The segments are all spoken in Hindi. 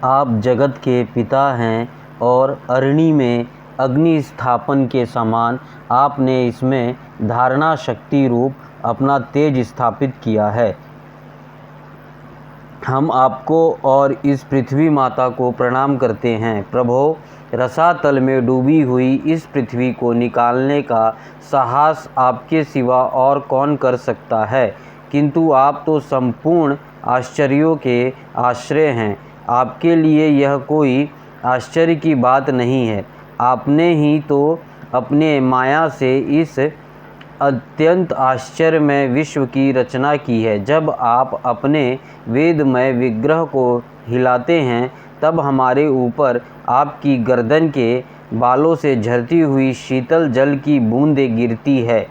आप जगत के पिता हैं और अरणि में अग्नि स्थापन के समान आपने इसमें धारणा शक्ति रूप अपना तेज स्थापित किया है। हम आपको और इस पृथ्वी माता को प्रणाम करते हैं। प्रभो, रसातल में डूबी हुई इस पृथ्वी को निकालने का साहस आपके सिवा और कौन कर सकता है। किंतु आप तो संपूर्ण आश्चर्यों के आश्रय हैं। आपके लिए यह कोई आश्चर्य की बात नहीं है। आपने ही तो अपने माया से इस अत्यंत आश्चर्यमय विश्व की रचना की है। जब आप अपने वेदमय विग्रह को हिलाते हैं तब हमारे ऊपर आपकी गर्दन के बालों से झरती हुई शीतल जल की बूंदें गिरती है।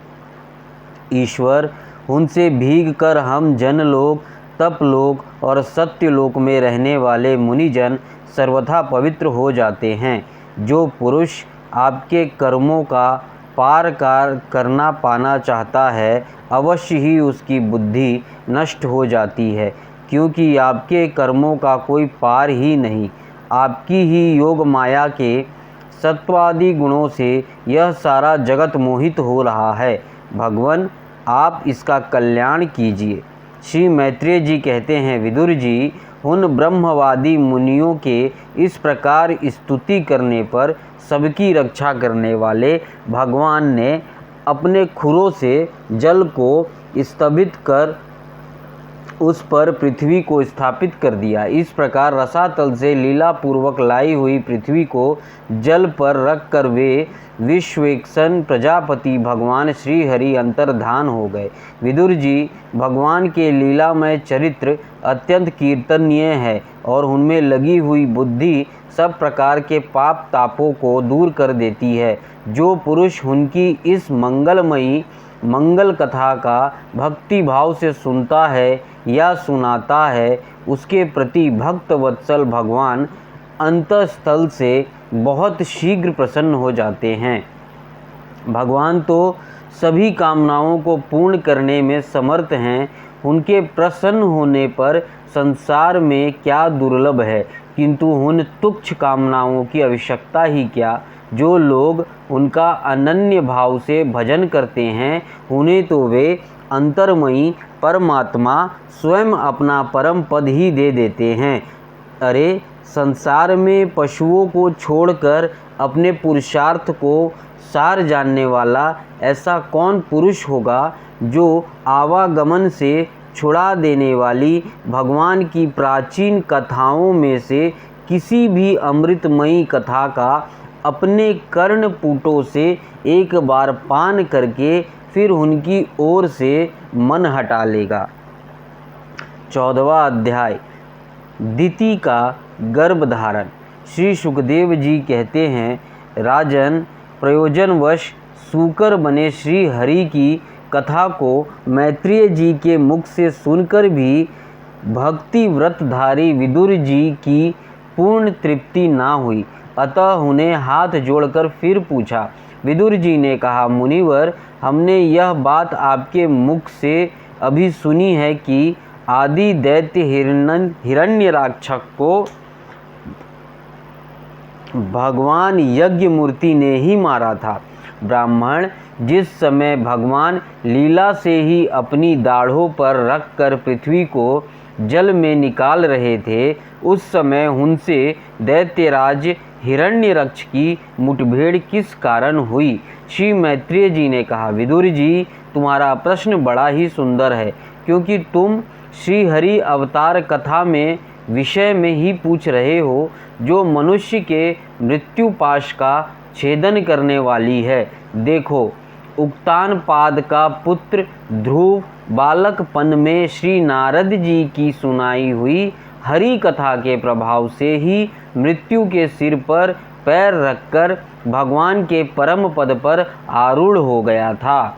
ईश्वर, उनसे भीग कर हम जनलोक, तपलोक और सत्यलोक में रहने वाले मुनिजन सर्वथा पवित्र हो जाते हैं। जो पुरुष आपके कर्मों का पार करना पाना चाहता है, अवश्य ही उसकी बुद्धि नष्ट हो जाती है, क्योंकि आपके कर्मों का कोई पार ही नहीं। आपकी ही योग माया के सत्वादि गुणों से यह सारा जगत मोहित हो रहा है। भगवान, आप इसका कल्याण कीजिए। श्री मैत्रेय जी कहते हैं, विदुर जी, उन ब्रह्मवादी मुनियों के इस प्रकार स्तुति करने पर सबकी रक्षा करने वाले भगवान ने अपने खुरों से जल को स्तंभित कर उस पर पृथ्वी को स्थापित कर दिया। इस प्रकार रसातल से लीलापूर्वक लाई हुई पृथ्वी को जल पर रख कर वे विश्वेक्षण प्रजापति भगवान श्री हरि अंतर्धान हो गए। विदुर जी, भगवान के लीलामय चरित्र अत्यंत कीर्तनीय है और उनमें लगी हुई बुद्धि सब प्रकार के पाप तापों को दूर कर देती है। जो पुरुष उनकी इस मंगलमयी मंगल कथा का भक्ति भाव से सुनता है या सुनाता है, उसके प्रति भक्त वत्सल भगवान अंतःस्थल से बहुत शीघ्र प्रसन्न हो जाते हैं। भगवान तो सभी कामनाओं को पूर्ण करने में समर्थ हैं। उनके प्रसन्न होने पर संसार में क्या दुर्लभ है, किंतु उन तुच्छ कामनाओं की आवश्यकता ही क्या। जो लोग उनका अनन्य भाव से भजन करते हैं, उन्हें तो वे अंतर्मयी परमात्मा स्वयं अपना परम पद ही दे देते हैं। अरे, संसार में पशुओं को छोड़कर अपने पुरुषार्थ को सार जानने वाला ऐसा कौन पुरुष होगा जो आवागमन से छुड़ा देने वाली भगवान की प्राचीन कथाओं में से किसी भी अमृतमयी कथा का अपने कर्णपुटों से एक बार पान करके फिर उनकी ओर से मन हटा लेगा। 14वां अध्याय, दिति का गर्भधारण। श्री सुखदेव जी कहते हैं, राजन, प्रयोजनवश सूकर बने श्री हरि की कथा को मैत्रेय जी के मुख से सुनकर भी भक्ति व्रतधारी विदुर जी की पूर्ण तृप्ति ना हुई। अतः उन्हें हाथ जोड़कर फिर पूछा। विदुर जी ने कहा, मुनिवर, हमने यह बात आपके मुख से अभी सुनी है कि आदि दैत्य हिरण्यराक्षस को भगवान यज्ञ मूर्ति ने ही मारा था। ब्राह्मण जिस समय भगवान लीला से ही अपनी दाढ़ों पर रखकर पृथ्वी को जल में निकाल रहे थे, उस समय उनसे दैत्यराज हिरण्यरक्ष की मुठभेड़ किस कारण हुई। श्री मैत्रेय जी ने कहा, विदुर जी, तुम्हारा प्रश्न बड़ा ही सुंदर है, क्योंकि तुम श्री हरि अवतार कथा में विषय में ही पूछ रहे हो, जो मनुष्य के मृत्युपाश का छेदन करने वाली है। देखो, उक्तानपाद का पुत्र ध्रुव बालकपन में श्री नारद जी की सुनाई हुई हरि कथा के प्रभाव से ही मृत्यु के सिर पर पैर रखकर भगवान के परम पद पर आरूढ़ हो गया था।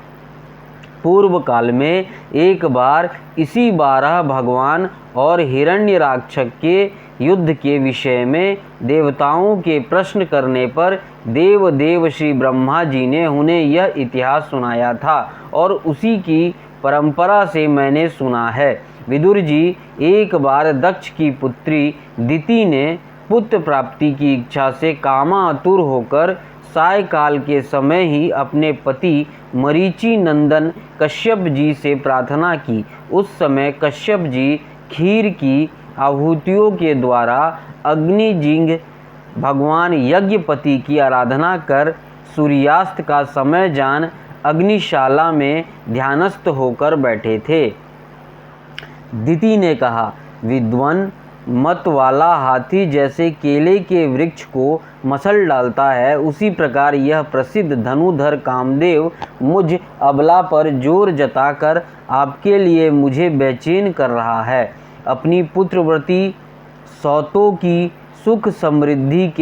पूर्व काल में एक बार इसी 12 भगवान और हिरण्यराक्षस के युद्ध के विषय में देवताओं के प्रश्न करने पर देव श्री ब्रह्मा जी ने उन्हें यह इतिहास सुनाया था और उसी की परंपरा से मैंने सुना है। विदुर जी, एक बार दक्ष की पुत्री दिति ने पुत्र प्राप्ति की इच्छा से कामातुर होकर सायकाल के समय ही अपने पति मरीचि नंदन कश्यप जी से प्रार्थना की। उस समय कश्यप जी खीर की आहुतियों के द्वारा अग्निजिंग भगवान यज्ञपति की आराधना कर सूर्यास्त का समय जान अग्निशाला में ध्यानस्थ होकर बैठे थे। दिति ने कहा, विद्वान मत वाला हाथी जैसे केले के वृक्ष को मसल डालता है, उसी प्रकार यह प्रसिद्ध धनुधर कामदेव मुझ अबला पर जोर जताकर आपके लिए मुझे बेचैन कर रहा है। अपनी पुत्रवती सौतों की सुख समृद्धि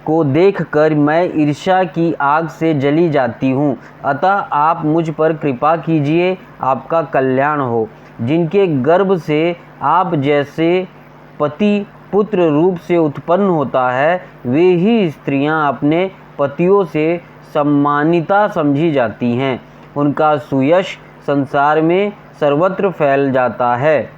को देखकर मैं ईर्ष्या की आग से जली जाती हूँ। अतः आप मुझ पर कृपा कीजिए, आपका कल्याण हो। जिनके गर्भ से आप जैसे पति पुत्र रूप से उत्पन्न होता है, वे ही स्त्रियां अपने पतियों से सम्मानिता समझी जाती हैं। उनका सुयश संसार में सर्वत्र फैल जाता है।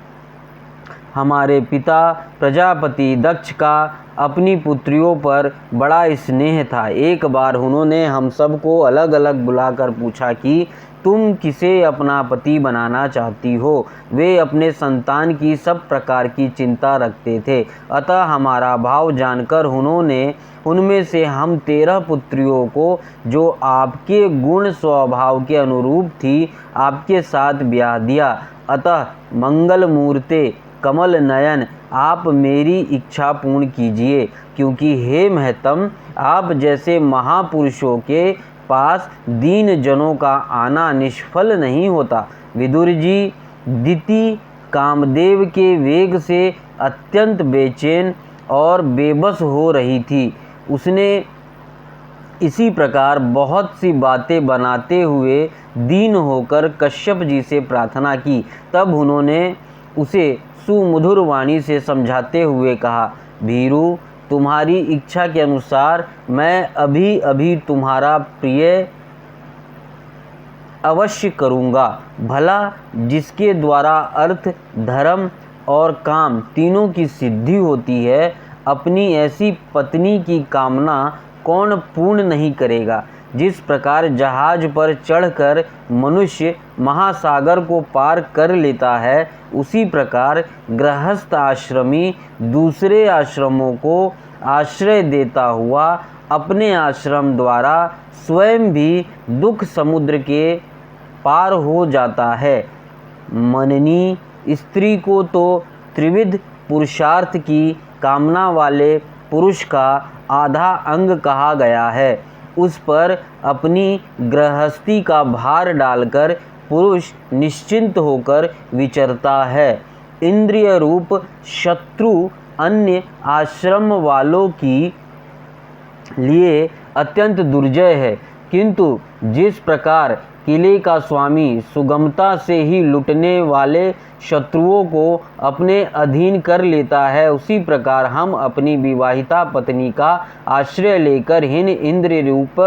हमारे पिता प्रजापति दक्ष का अपनी पुत्रियों पर बड़ा स्नेह था। एक बार उन्होंने हम सबको अलग अलग बुलाकर पूछा कि तुम किसे अपना पति बनाना चाहती हो। वे अपने संतान की सब प्रकार की चिंता रखते थे। अतः हमारा भाव जानकर उन्होंने उनमें से हम 13 पुत्रियों को, जो आपके गुण स्वभाव के अनुरूप थी, आपके साथ ब्याह दिया। अतः मंगल मूर्ते कमल नयन, आप मेरी इच्छा पूर्ण कीजिए, क्योंकि हे महतम, आप जैसे महापुरुषों के पास दीन जनों का आना निष्फल नहीं होता। विदुर जी, दिति कामदेव के वेग से अत्यंत बेचैन और बेबस हो रही थी। उसने इसी प्रकार बहुत सी बातें बनाते हुए दीन होकर कश्यप जी से प्रार्थना की। तब उन्होंने उसे सुमधुर वाणी से समझाते हुए कहा, भीरू, तुम्हारी इच्छा के अनुसार मैं अभी अभी तुम्हारा प्रिय अवश्य करूँगा। भला जिसके द्वारा अर्थ, धर्म और काम तीनों की सिद्धि होती है, अपनी ऐसी पत्नी की कामना कौन पूर्ण नहीं करेगा। जिस प्रकार जहाज पर चढ़कर मनुष्य महासागर को पार कर लेता है, उसी प्रकार गृहस्थ आश्रमी दूसरे आश्रमों को आश्रय देता हुआ अपने आश्रम द्वारा स्वयं भी दुख समुद्र के पार हो जाता है। मननी स्त्री को तो त्रिविध पुरुषार्थ की कामना वाले पुरुष का आधा अंग कहा गया है। उस पर अपनी गृहस्थी का भार डालकर पुरुष निश्चिंत होकर विचरता है। इंद्रिय रूप शत्रु अन्य आश्रम वालों की लिए अत्यंत दुर्जय है, किंतु जिस प्रकार किले का स्वामी सुगमता से ही लुटने वाले शत्रुओं को अपने अधीन कर लेता है, उसी प्रकार हम अपनी विवाहिता पत्नी का आश्रय लेकर हीन इंद्रिय रूप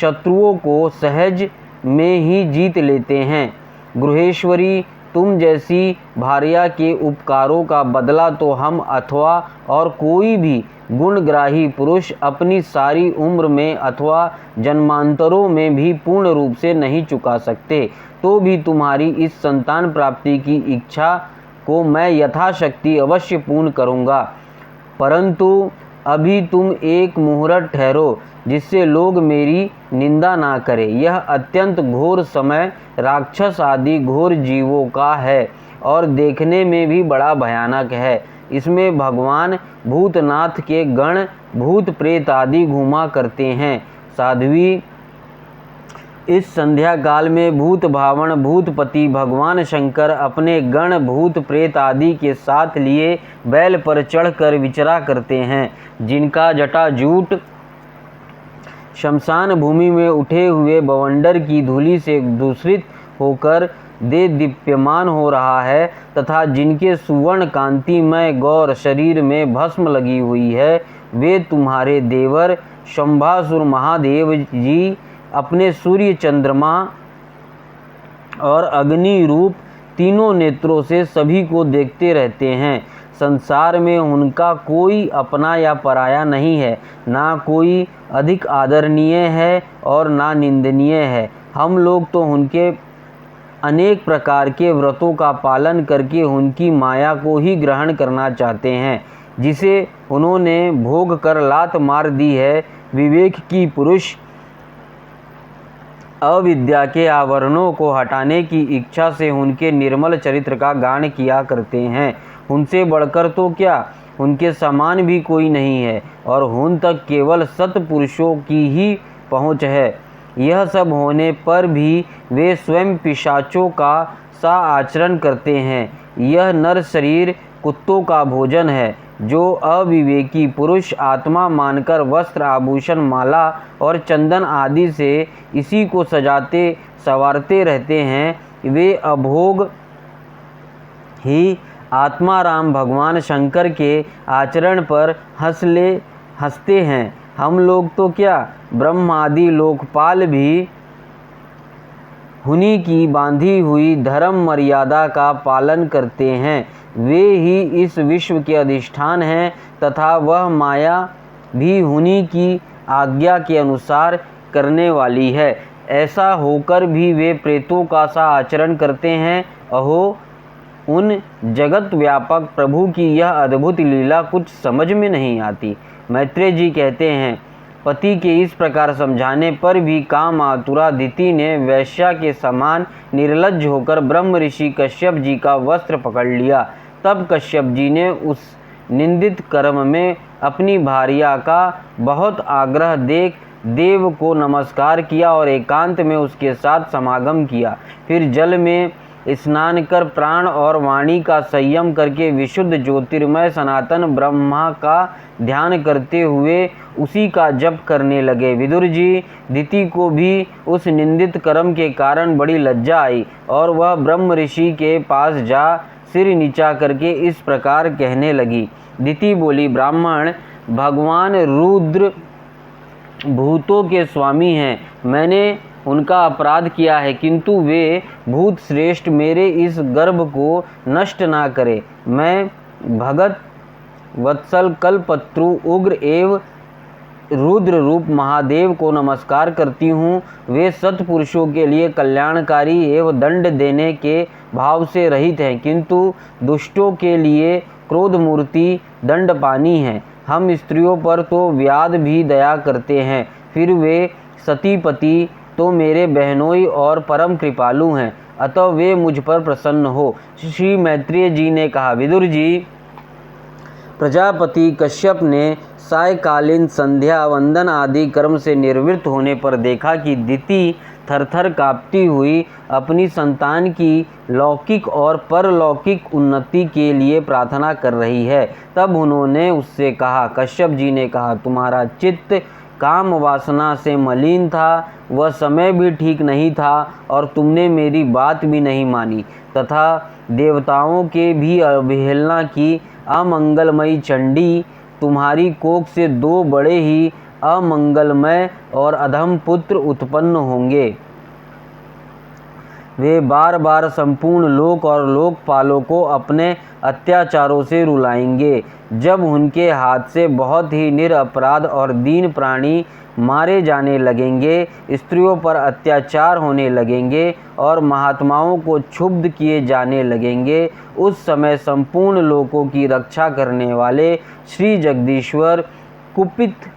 शत्रुओं को सहज में ही जीत लेते हैं। गृहेश्वरी, तुम जैसी भार्या के उपकारों का बदला तो हम अथवा और कोई भी गुणग्राही पुरुष अपनी सारी उम्र में अथवा जन्मांतरों में भी पूर्ण रूप से नहीं चुका सकते। तो भी तुम्हारी इस संतान प्राप्ति की इच्छा को मैं यथाशक्ति अवश्य पूर्ण करूँगा। परंतु अभी तुम एक मुहूर्त ठहरो, जिससे लोग मेरी निंदा ना करें। यह अत्यंत घोर समय राक्षस आदि घोर जीवों का है और देखने में भी बड़ा भयानक है। इसमें भगवान भूतनाथ के गण भूत प्रेत आदि घूमा करते हैं। साध्वी, इस संध्या काल में भूत भावन भूतपति भगवान शंकर अपने गण भूत प्रेत आदि के साथ लिए बैल पर चढ़कर विचरा करते हैं, जिनका जटाजूट शमशान भूमि में उठे हुए बवंडर की धूलि से दूषित होकर दे दीप्यमान हो रहा है, तथा जिनके सुवर्ण कांतिमय गौर शरीर में भस्म लगी हुई है, वे तुम्हारे देवर शंभासुर महादेव जी अपने सूर्य चंद्रमा और अग्नि रूप तीनों नेत्रों से सभी को देखते रहते हैं। संसार में उनका कोई अपना या पराया नहीं है, ना कोई अधिक आदरणीय है और ना निंदनीय है। हम लोग तो उनके अनेक प्रकार के व्रतों का पालन करके उनकी माया को ही ग्रहण करना चाहते हैं, जिसे उन्होंने भोग कर लात मार दी है। विवेक की पुरुष अविद्या के आवरणों को हटाने की इच्छा से उनके निर्मल चरित्र का गान किया करते हैं। उनसे बढ़कर तो क्या, उनके समान भी कोई नहीं है और उन तक केवल सत्पुरुषों की ही पहुँच है। यह सब होने पर भी वे स्वयं पिशाचों का सा आचरण करते हैं। यह नर शरीर कुत्तों का भोजन है। जो अविवेकी पुरुष आत्मा मानकर वस्त्र आभूषण माला और चंदन आदि से इसी को सजाते संवारते रहते हैं, वे अभोग ही आत्माराम भगवान शंकर के आचरण पर हंसते हैं। हम लोग तो क्या, ब्रह्म आदि लोकपाल भी उन्हीं की बांधी हुई धर्म मर्यादा का पालन करते हैं। वे ही इस विश्व के अधिष्ठान हैं तथा वह माया भी उन्हीं की आज्ञा के अनुसार करने वाली है। ऐसा होकर भी वे प्रेतों का सा आचरण करते हैं। अहो, उन जगत व्यापक प्रभु की यह अद्भुत लीला कुछ समझ में नहीं आती। मैत्रेय जी कहते हैं, पति के इस प्रकार समझाने पर भी काम आतुरा दिति ने वैश्या के समान निर्लज्ज होकर ब्रह्म ऋषि कश्यप जी का वस्त्र पकड़ लिया। तब कश्यप जी ने उस निंदित कर्म में अपनी भार्या का बहुत आग्रह देख देव को नमस्कार किया और एकांत में उसके साथ समागम किया। फिर जल में स्नान कर प्राण और वाणी का संयम करके विशुद्ध ज्योतिर्मय सनातन ब्रह्मा का ध्यान करते हुए उसी का जप करने लगे। विदुर जी, दिति को भी उस निंदित कर्म के कारण बड़ी लज्जा आई और वह ब्रह्म ऋषि के पास जा सिर नीचा करके इस प्रकार कहने लगी। दिति बोली, ब्राह्मण, भगवान रुद्र भूतों के स्वामी हैं। मैंने उनका अपराध किया है, किंतु वे भूत श्रेष्ठ मेरे इस गर्भ को नष्ट ना करे। मैं भगत वत्सल कल्पत्रु उग्र एवं रुद्र रूप महादेव को नमस्कार करती हूँ। वे सत्पुरुषों के लिए कल्याणकारी एवं दंड देने के भाव से रहित हैं, किंतु दुष्टों के लिए क्रोध मूर्ति दंडपानी है। हम स्त्रियों पर तो व्याध भी दया करते हैं, फिर वे सतीपति तो मेरे बहनोई और परम कृपालु हैं, अतः वे मुझ पर प्रसन्न हो। श्री मैत्रेय जी ने कहा, विदुर जी, प्रजापति कश्यप ने सायकालीन संध्या वंदन आदि कर्म से निवृत्त होने पर देखा कि दिति थरथर कांपती हुई अपनी संतान की लौकिक और परलौकिक उन्नति के लिए प्रार्थना कर रही है। तब उन्होंने उससे कहा, कश्यप जी ने कहा, तुम्हारा चित्त काम वासना से मलिन था, वह समय भी ठीक नहीं था और तुमने मेरी बात भी नहीं मानी तथा देवताओं के भी अवहेलना की। अमंगलमयी चंडी, तुम्हारी कोख से दो बड़े ही अमंगलमय और अधम पुत्र उत्पन्न होंगे। वे बार बार संपूर्ण लोक और लोकपालों को अपने अत्याचारों से रुलाएंगे। जब उनके हाथ से बहुत ही निरपराध और दीन प्राणी मारे जाने लगेंगे, स्त्रियों पर अत्याचार होने लगेंगे और महात्माओं को क्षुब्ध किए जाने लगेंगे, उस समय संपूर्ण लोकों की रक्षा करने वाले श्री जगदीश्वर कुपित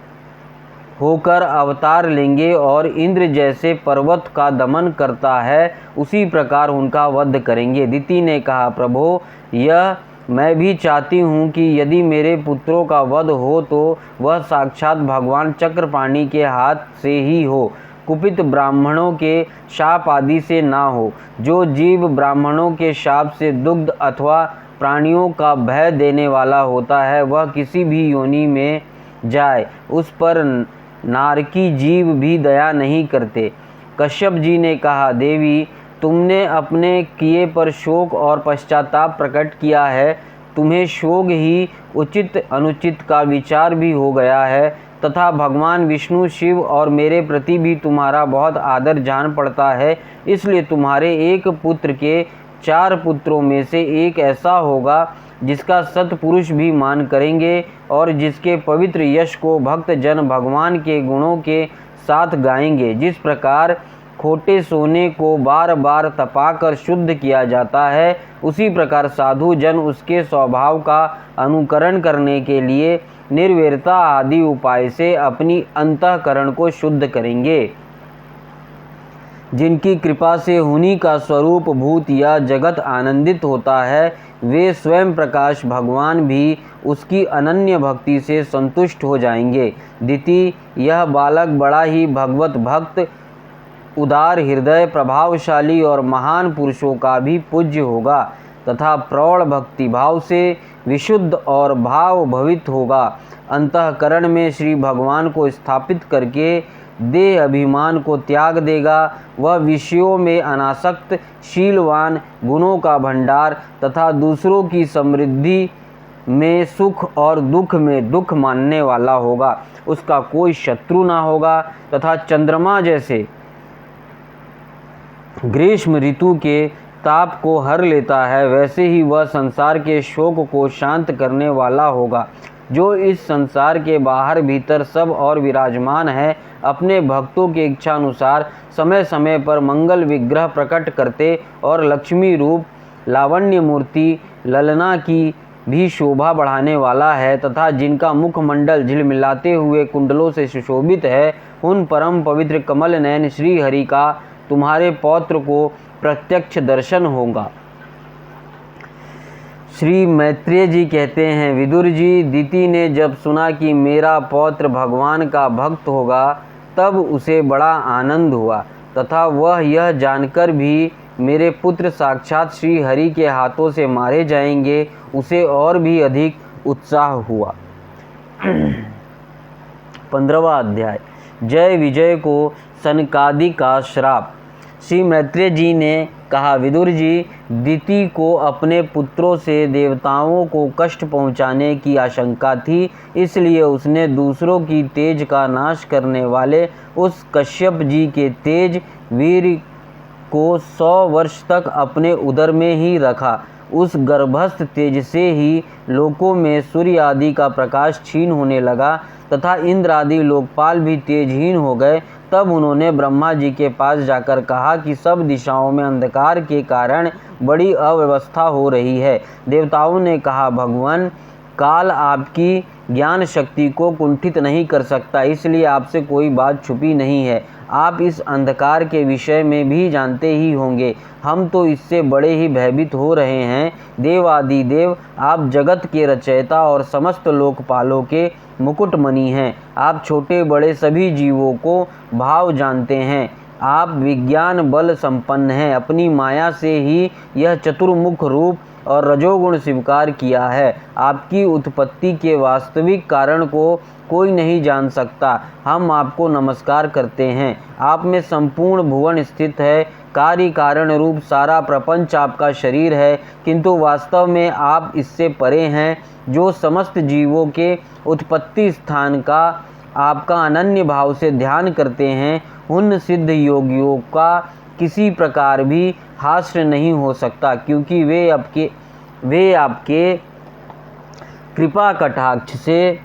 होकर अवतार लेंगे और इंद्र जैसे पर्वत का दमन करता है उसी प्रकार उनका वध करेंगे। दिति ने कहा, प्रभो, यह मैं भी चाहती हूँ कि यदि मेरे पुत्रों का वध हो तो वह साक्षात भगवान चक्रपाणि के हाथ से ही हो, कुपित ब्राह्मणों के शाप आदि से ना हो। जो जीव ब्राह्मणों के शाप से दुग्ध अथवा प्राणियों का भय देने वाला होता है, वह किसी भी योनि में जाए, उस पर नारकी जीव भी दया नहीं करते। कश्यप जी ने कहा, देवी, तुमने अपने किए पर शोक और पश्चाताप प्रकट किया है। तुम्हें शोक ही उचित अनुचित का विचार भी हो गया है तथा भगवान विष्णु, शिव और मेरे प्रति भी तुम्हारा बहुत आदर जान पड़ता है। इसलिए तुम्हारे एक पुत्र के 4 पुत्रों में से एक ऐसा होगा जिसका सत्पुरुष भी मान करेंगे और जिसके पवित्र यश को भक्त जन भगवान के गुणों के साथ गाएंगे। जिस प्रकार खोटे सोने को बार बार तपाकर शुद्ध किया जाता है, उसी प्रकार साधु जन उसके स्वभाव का अनुकरण करने के लिए निर्वैरता आदि उपाय से अपनी अंतःकरण को शुद्ध करेंगे। जिनकी कृपा से हुनी का स्वरूप भूत या जगत आनंदित होता है, वे स्वयं प्रकाश भगवान भी उसकी अनन्य भक्ति से संतुष्ट हो जाएंगे। द्वितीय, यह बालक बड़ा ही भगवत भक्त, उदार हृदय, प्रभावशाली और महान पुरुषों का भी पूज्य होगा तथा प्रौढ़ भक्ति भाव से विशुद्ध और भाव भवित होगा। अंतःकरण में श्री भगवान को स्थापित करके देह अभिमान को त्याग देगा। वह विषयों में अनासक्त, शीलवान, गुणों का भंडार तथा दूसरों की समृद्धि में सुख और दुख में दुख मानने वाला होगा। उसका कोई शत्रु ना होगा तथा चंद्रमा जैसे ग्रीष्म ऋतु के ताप को हर लेता है, वैसे ही वह संसार के शोक को शांत करने वाला होगा। जो इस संसार के बाहर भीतर सब और विराजमान है, अपने भक्तों के इच्छा अनुसार समय समय पर मंगल विग्रह प्रकट करते और लक्ष्मी रूप लावण्य मूर्ति ललना की भी शोभा बढ़ाने वाला है तथा जिनका मुखमंडल झिलमिलाते हुए कुंडलों से सुशोभित है, उन परम पवित्र कमल नयन श्री हरि का तुम्हारे पौत्र को प्रत्यक्ष दर्शन होगा। श्री मैत्रेय जी कहते हैं, विदुर जी, दिति ने जब सुना कि मेरा पौत्र भगवान का भक्त होगा, तब उसे बड़ा आनंद हुआ तथा वह यह जानकर भी मेरे पुत्र साक्षात श्री हरि के हाथों से मारे जाएंगे, उसे और भी अधिक उत्साह हुआ। 15वां अध्याय, जय विजय को सनकादि का श्राप। श्री मैत्रेय जी ने कहा, विदुर जी, दिति को अपने पुत्रों से देवताओं को कष्ट पहुंचाने की आशंका थी, इसलिए उसने दूसरों की तेज का नाश करने वाले उस कश्यप जी के तेज वीर को 100 वर्ष तक अपने उदर में ही रखा। उस गर्भस्थ तेज से ही लोकों में सूर्य आदि का प्रकाश क्षीण होने लगा तथा इंद्र आदि लोकपाल भी तेजहीन हो गए। तब उन्होंने ब्रह्मा जी के पास जाकर कहा कि सब दिशाओं में अंधकार के कारण बड़ी अव्यवस्था हो रही है। देवताओं ने कहा, भगवान, काल आपकी ज्ञान शक्ति को कुंठित नहीं कर सकता, इसलिए आपसे कोई बात छुपी नहीं है। आप इस अंधकार के विषय में भी जानते ही होंगे। हम तो इससे बड़े ही भयभीत हो रहे हैं। देवादिदेव, आप जगत के रचयिता और समस्त लोकपालों के मुकुटमणि हैं। आप छोटे बड़े सभी जीवों को भाव जानते हैं। आप विज्ञान बल संपन्न हैं। अपनी माया से ही यह चतुर्मुख रूप और रजोगुण स्वीकार किया है। आपकी उत्पत्ति के वास्तविक कारण को कोई नहीं जान सकता। हम आपको नमस्कार करते हैं। आप में संपूर्ण भुवन स्थित है। कार्य कारण रूप सारा प्रपंच आपका शरीर है, किंतु वास्तव में आप इससे परे हैं। जो समस्त जीवों के उत्पत्ति स्थान का आपका अनन्य भाव से ध्यान करते हैं, उन सिद्ध योगियों का किसी प्रकार भी हास्य नहीं हो सकता, क्योंकि वे आपके कृपा कटाक्ष से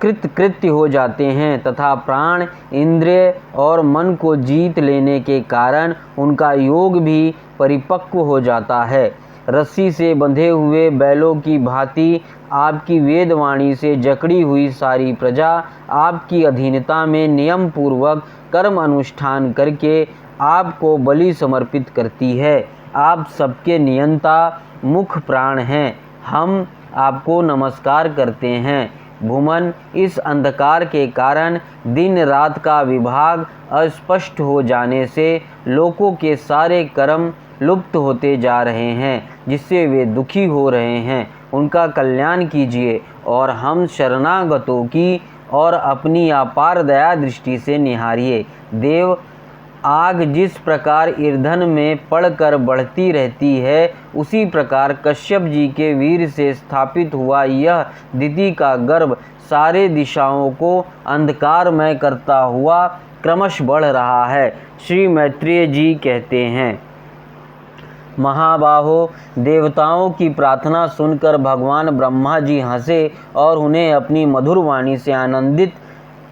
कृतकृत्य हो जाते हैं तथा प्राण, इंद्रिय और मन को जीत लेने के कारण उनका योग भी परिपक्व हो जाता है। रस्सी से बंधे हुए बैलों की भांति आपकी वेदवाणी से जकड़ी हुई सारी प्रजा आपकी अधीनता में नियम पूर्वक कर्म अनुष्ठान करके आपको बलि समर्पित करती है। आप सबके नियंता मुख प्राण हैं। हम आपको नमस्कार करते हैं। भूमन, इस अंधकार के कारण दिन रात का विभाग अस्पष्ट हो जाने से लोगों के सारे कर्म लुप्त होते जा रहे हैं, जिससे वे दुखी हो रहे हैं। उनका कल्याण कीजिए और हम शरणागतों की और अपनी अपार दया दृष्टि से निहारिए। देव, आग जिस प्रकार ईंधन में पड़कर बढ़ती रहती है, उसी प्रकार कश्यप जी के वीर से स्थापित हुआ यह दिति का गर्भ सारे दिशाओं को अंधकारमय करता हुआ क्रमश बढ़ रहा है। श्री मैत्रेय जी कहते हैं, महाबाहो, देवताओं की प्रार्थना सुनकर भगवान ब्रह्मा जी हंसे और उन्हें अपनी मधुर वाणी से आनंदित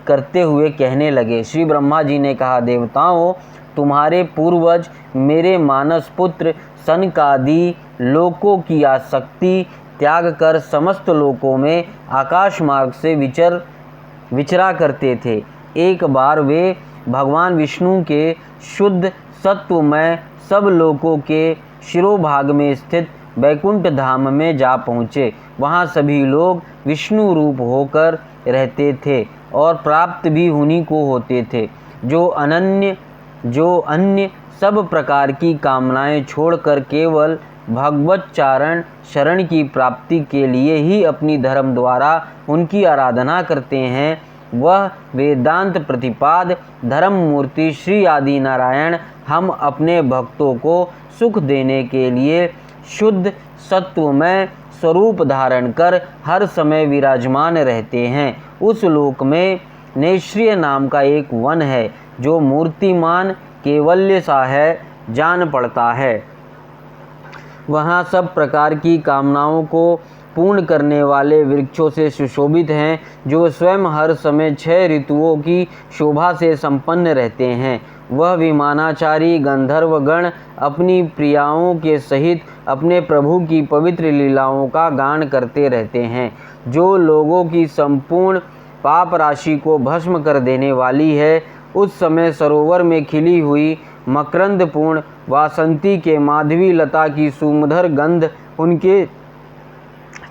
करते हुए कहने लगे। श्री ब्रह्मा जी ने कहा, देवताओं, तुम्हारे पूर्वज मेरे मानस पुत्र सनकादि लोकों की आसक्ति त्याग कर समस्त लोकों में आकाश मार्ग से विचरा करते थे। एक बार वे भगवान विष्णु के शुद्ध सत्वमय सब लोकों के शिरोभाग में स्थित वैकुंठ धाम में जा पहुँचे। वहाँ सभी लोग विष्णु रूप होकर रहते थे और प्राप्त भी उन्हीं को होते थे, जो अन्य सब प्रकार की कामनाएं छोड़कर केवल भगवत चारण शरण की प्राप्ति के लिए ही अपनी धर्म द्वारा उनकी आराधना करते हैं। वह वेदांत प्रतिपाद धर्म मूर्ति श्री आदि नारायण हम अपने भक्तों को सुख देने के लिए शुद्ध सत्वमय स्वरूप धारण कर हर समय विराजमान रहते हैं। उस लोक में नेश्रिय नाम का एक वन है, जो मूर्तिमान केवल्य सा है जान पड़ता है। वहाँ सब प्रकार की कामनाओं को पूर्ण करने वाले वृक्षों से सुशोभित हैं, जो स्वयं हर समय 6 ऋतुओं की शोभा से संपन्न रहते हैं। वह विमानाचारी गंधर्वगण अपनी प्रियाओं के सहित अपने प्रभु की पवित्र लीलाओं का गान करते रहते हैं, जो लोगों की संपूर्ण पाप राशि को भस्म कर देने वाली है। उस समय सरोवर में खिली हुई मकरंदपूर्ण वासंती के माधवी लता की सुमधुर गंध उनके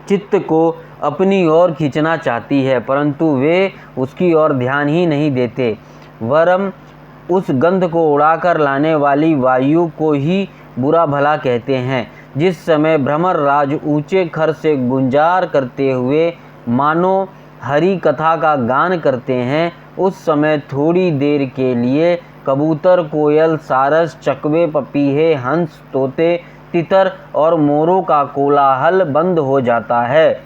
चित्त को अपनी ओर खींचना चाहती है, परंतु वे उसकी ओर ध्यान ही नहीं देते, वरम उस गंध को उड़ाकर लाने वाली वायु को ही बुरा भला कहते हैं। जिस समय भ्रमर राज ऊंचे खर से गुंजार करते हुए मानो हरि कथा का गान करते हैं, उस समय थोड़ी देर के लिए कबूतर, कोयल, सारस, चकवे, पपीहे, हंस, तोते, तितर और मोरों का कोलाहल बंद हो जाता है,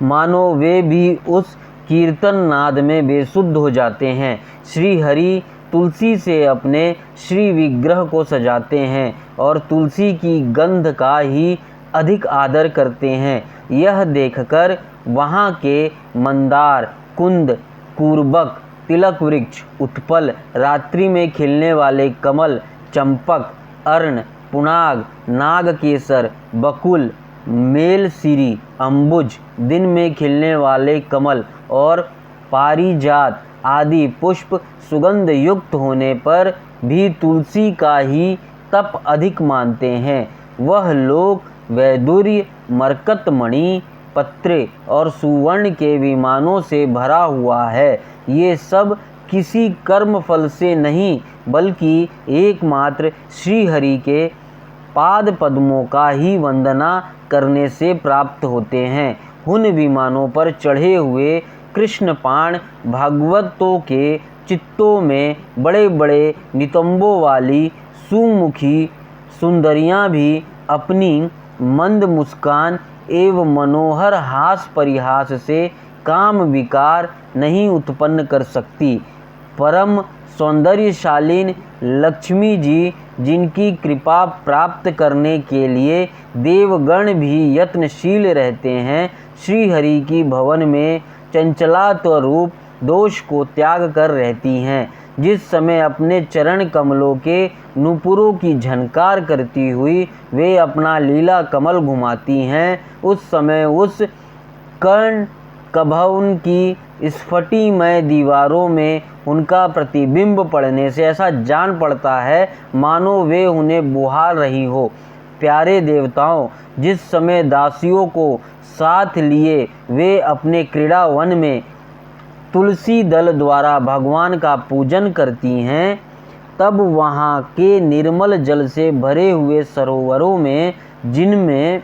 मानो वे भी उस कीर्तन नाद में बेसुध हो जाते हैं। श्री हरि तुलसी से अपने श्री विग्रह को सजाते हैं और तुलसी की गंध का ही अधिक आदर करते हैं। यह देखकर वहाँ के मंदार, कुंद, कूर्बक, तिलक वृक्ष, उत्पल, रात्रि में खिलने वाले कमल, चंपक, अर्ण, पुनाग, नागकेसर, बकुल, मेलसिरी, अम्बुज, दिन में खिलने वाले कमल और पारिजात आदि पुष्प सुगंध युक्त होने पर भी तुलसी का ही तप अधिक मानते हैं। वह लोग वैदुर्य, मरकतमणि, पत्रे और सुवर्ण के विमानों से भरा हुआ है। ये सब किसी कर्म फल से नहीं, बल्कि एकमात्र श्री हरि के पाद पद्मों का ही वंदना करने से प्राप्त होते हैं। उन विमानों पर चढ़े हुए कृष्णपाण भगवतों के चित्तों में बड़े बड़े नितंबों वाली सुमुखी सुंदरियां भी अपनी मंद मुस्कान एवं मनोहर हास परिहास से काम विकार नहीं उत्पन्न कर सकती। परम सौंदर्यशालीन लक्ष्मी जी, जिनकी कृपा प्राप्त करने के लिए देवगण भी यत्नशील रहते हैं, श्री हरि की भवन में चंचलात्व रूप दोष को त्याग कर रहती हैं। जिस समय अपने चरण कमलों के नूपुरों की झनकार करती हुई वे अपना लीला कमल घुमाती हैं, उस समय उस कर्ण कभवन की स्फटिमय दीवारों में उनका प्रतिबिंब पड़ने से ऐसा जान पड़ता है मानो वे उन्हें बुहार रही हो। प्यारे देवताओं, जिस समय दासियों को साथ लिए वे अपने क्रीड़ा वन में तुलसी दल द्वारा भगवान का पूजन करती हैं, तब वहाँ के निर्मल जल से भरे हुए सरोवरों में, जिनमें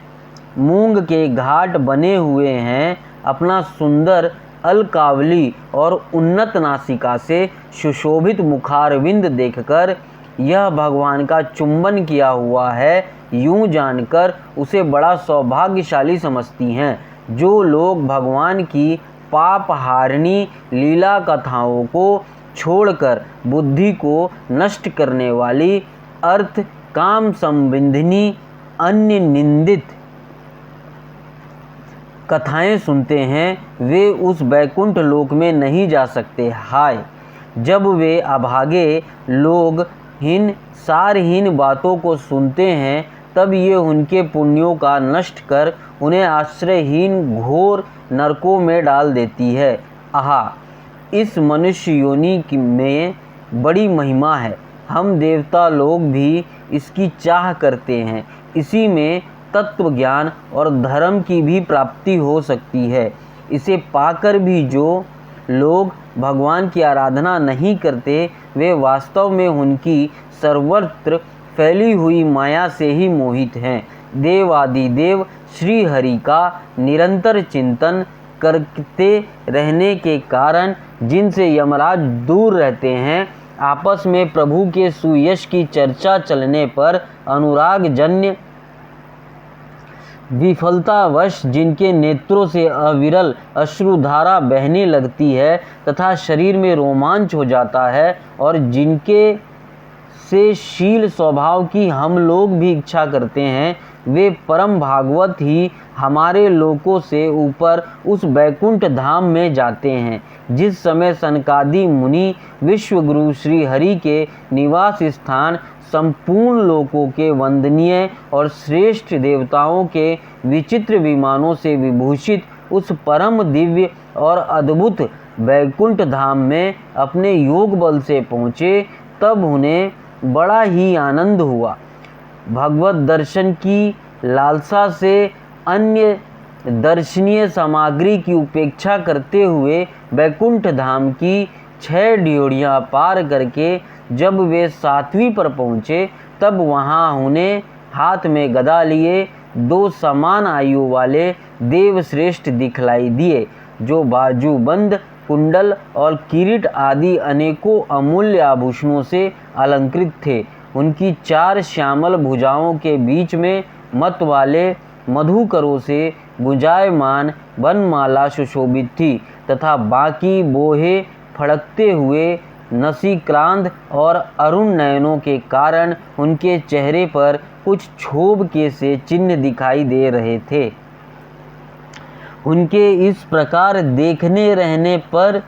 मूंग के घाट बने हुए हैं, अपना सुंदर अलकावली और उन्नत नासिका से सुशोभित मुखारविंद देखकर यह भगवान का चुंबन किया हुआ है, यूं जानकर उसे बड़ा सौभाग्यशाली समझती हैं। जो लोग भगवान की पापहारिणी लीला कथाओं को छोड़कर बुद्धि को नष्ट करने वाली अर्थ काम संबंधिनी अन्य निंदित कथाएं सुनते हैं, वे उस वैकुंठ लोक में नहीं जा सकते। हाय, जब वे अभागे लोग इन सारहीन बातों को सुनते हैं, तब ये उनके पुण्यों का नष्ट कर उन्हें आश्रयहीन घोर नरकों में डाल देती है। आहा, इस मनुष्य योनि में बड़ी महिमा है। हम देवता लोग भी इसकी चाह करते हैं। इसी में तत्व ज्ञान और धर्म की भी प्राप्ति हो सकती है। इसे पाकर भी जो लोग भगवान की आराधना नहीं करते, वे वास्तव में उनकी सर्वत्र फैली हुई माया से ही मोहित हैं। देवादिदेव श्री हरि का निरंतर चिंतन करते रहने के कारण जिनसे यमराज दूर रहते हैं, आपस में प्रभु के सुयश की चर्चा चलने पर अनुराग जन्य विफलतावश जिनके नेत्रों से अविरल अश्रुधारा बहने लगती है तथा शरीर में रोमांच हो जाता है, और जिनके से शील स्वभाव की हम लोग भी इच्छा करते हैं, वे परम भागवत ही हमारे लोकों से ऊपर उस वैकुंठ धाम में जाते हैं। जिस समय सनकादि मुनि विश्वगुरु श्री हरि के निवास स्थान संपूर्ण लोकों के वंदनीय और श्रेष्ठ देवताओं के विचित्र विमानों से विभूषित उस परम दिव्य और अद्भुत वैकुंठ धाम में अपने योग बल से पहुँचे, तब उन्हें बड़ा ही आनंद हुआ। भगवत दर्शन की लालसा से अन्य दर्शनीय सामग्री की उपेक्षा करते हुए वैकुंठ धाम की 6 ड्योढ़ियाँ पार करके जब वे 7वीं पर पहुँचे, तब वहाँ उन्हें हाथ में गदा लिए 2 समान आयु वाले देवश्रेष्ठ दिखलाई दिए, जो बाजूबंद, कुंडल और किरीट आदि अनेकों अमूल्य आभूषणों से अलंकृत थे। उनकी 4 श्यामल भुजाओं के बीच में मत वाले मधुकरों से गुंजायमान वनमाला सुशोभित थी, तथा बाकी बोहे फड़कते हुए नसीक्रांत और अरुण नयनों के कारण उनके चेहरे पर कुछ क्षोभ के से चिन्ह दिखाई दे रहे थे। उनके इस प्रकार देखने रहने पर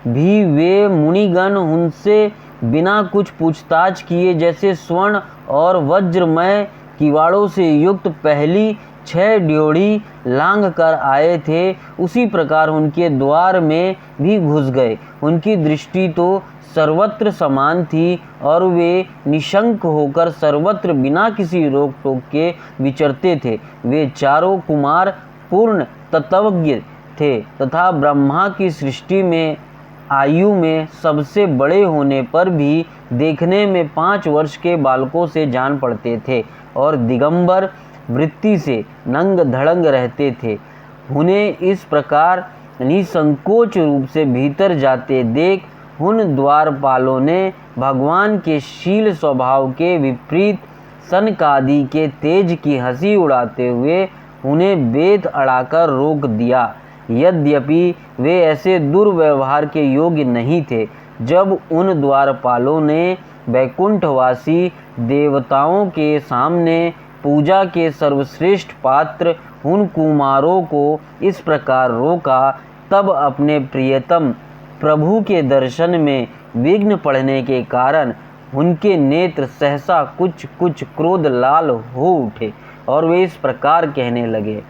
भी वे मुनिगण उनसे बिना कुछ पूछताछ किए जैसे स्वर्ण और वज्रमय किवाड़ों से युक्त पहली 6 ड्योढ़ी लांघ कर आए थे, उसी प्रकार उनके द्वार में भी घुस गए। उनकी दृष्टि तो सर्वत्र समान थी और वे निशंक होकर सर्वत्र बिना किसी रोक टोक के विचरते थे। वे चारों कुमार पूर्ण तत्वज्ञ थे तथा ब्रह्मा की सृष्टि में आयु में सबसे बड़े होने पर भी देखने में 5 वर्ष के बालकों से जान पड़ते थे और दिगंबर वृत्ति से नंग धड़ंग रहते थे। उन्हें इस प्रकार निसंकोच रूप से भीतर जाते देख उन द्वारपालों ने भगवान के शील स्वभाव के विपरीत सनकादि के तेज की हंसी उड़ाते हुए उन्हें बेत अड़ाकर रोक दिया। यद्यपि वे ऐसे दुर्व्यवहार के योग्य नहीं थे। जब उन द्वारपालों ने वैकुंठवासी देवताओं के सामने पूजा के सर्वश्रेष्ठ पात्र उन कुमारों को इस प्रकार रोका, तब अपने प्रियतम प्रभु के दर्शन में विघ्न पड़ने के कारण उनके नेत्र सहसा कुछ कुछ क्रोध लाल हो उठे और वे इस प्रकार कहने लगे।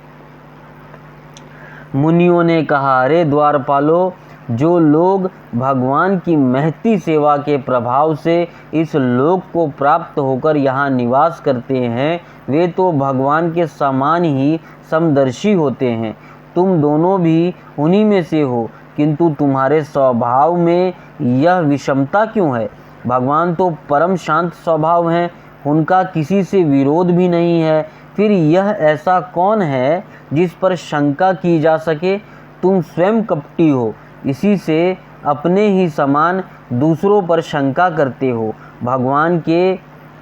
मुनियों ने कहा, अरे द्वारपालों, जो लोग भगवान की महती सेवा के प्रभाव से इस लोक को प्राप्त होकर यहाँ निवास करते हैं, वे तो भगवान के समान ही समदर्शी होते हैं। तुम दोनों भी उन्हीं में से हो, किंतु तुम्हारे स्वभाव में यह विषमता क्यों है? भगवान तो परम शांत स्वभाव हैं, उनका किसी से विरोध भी नहीं है। फिर यह ऐसा कौन है जिस पर शंका की जा सके? तुम स्वयं कपटी हो, इसी से अपने ही समान दूसरों पर शंका करते हो। भगवान के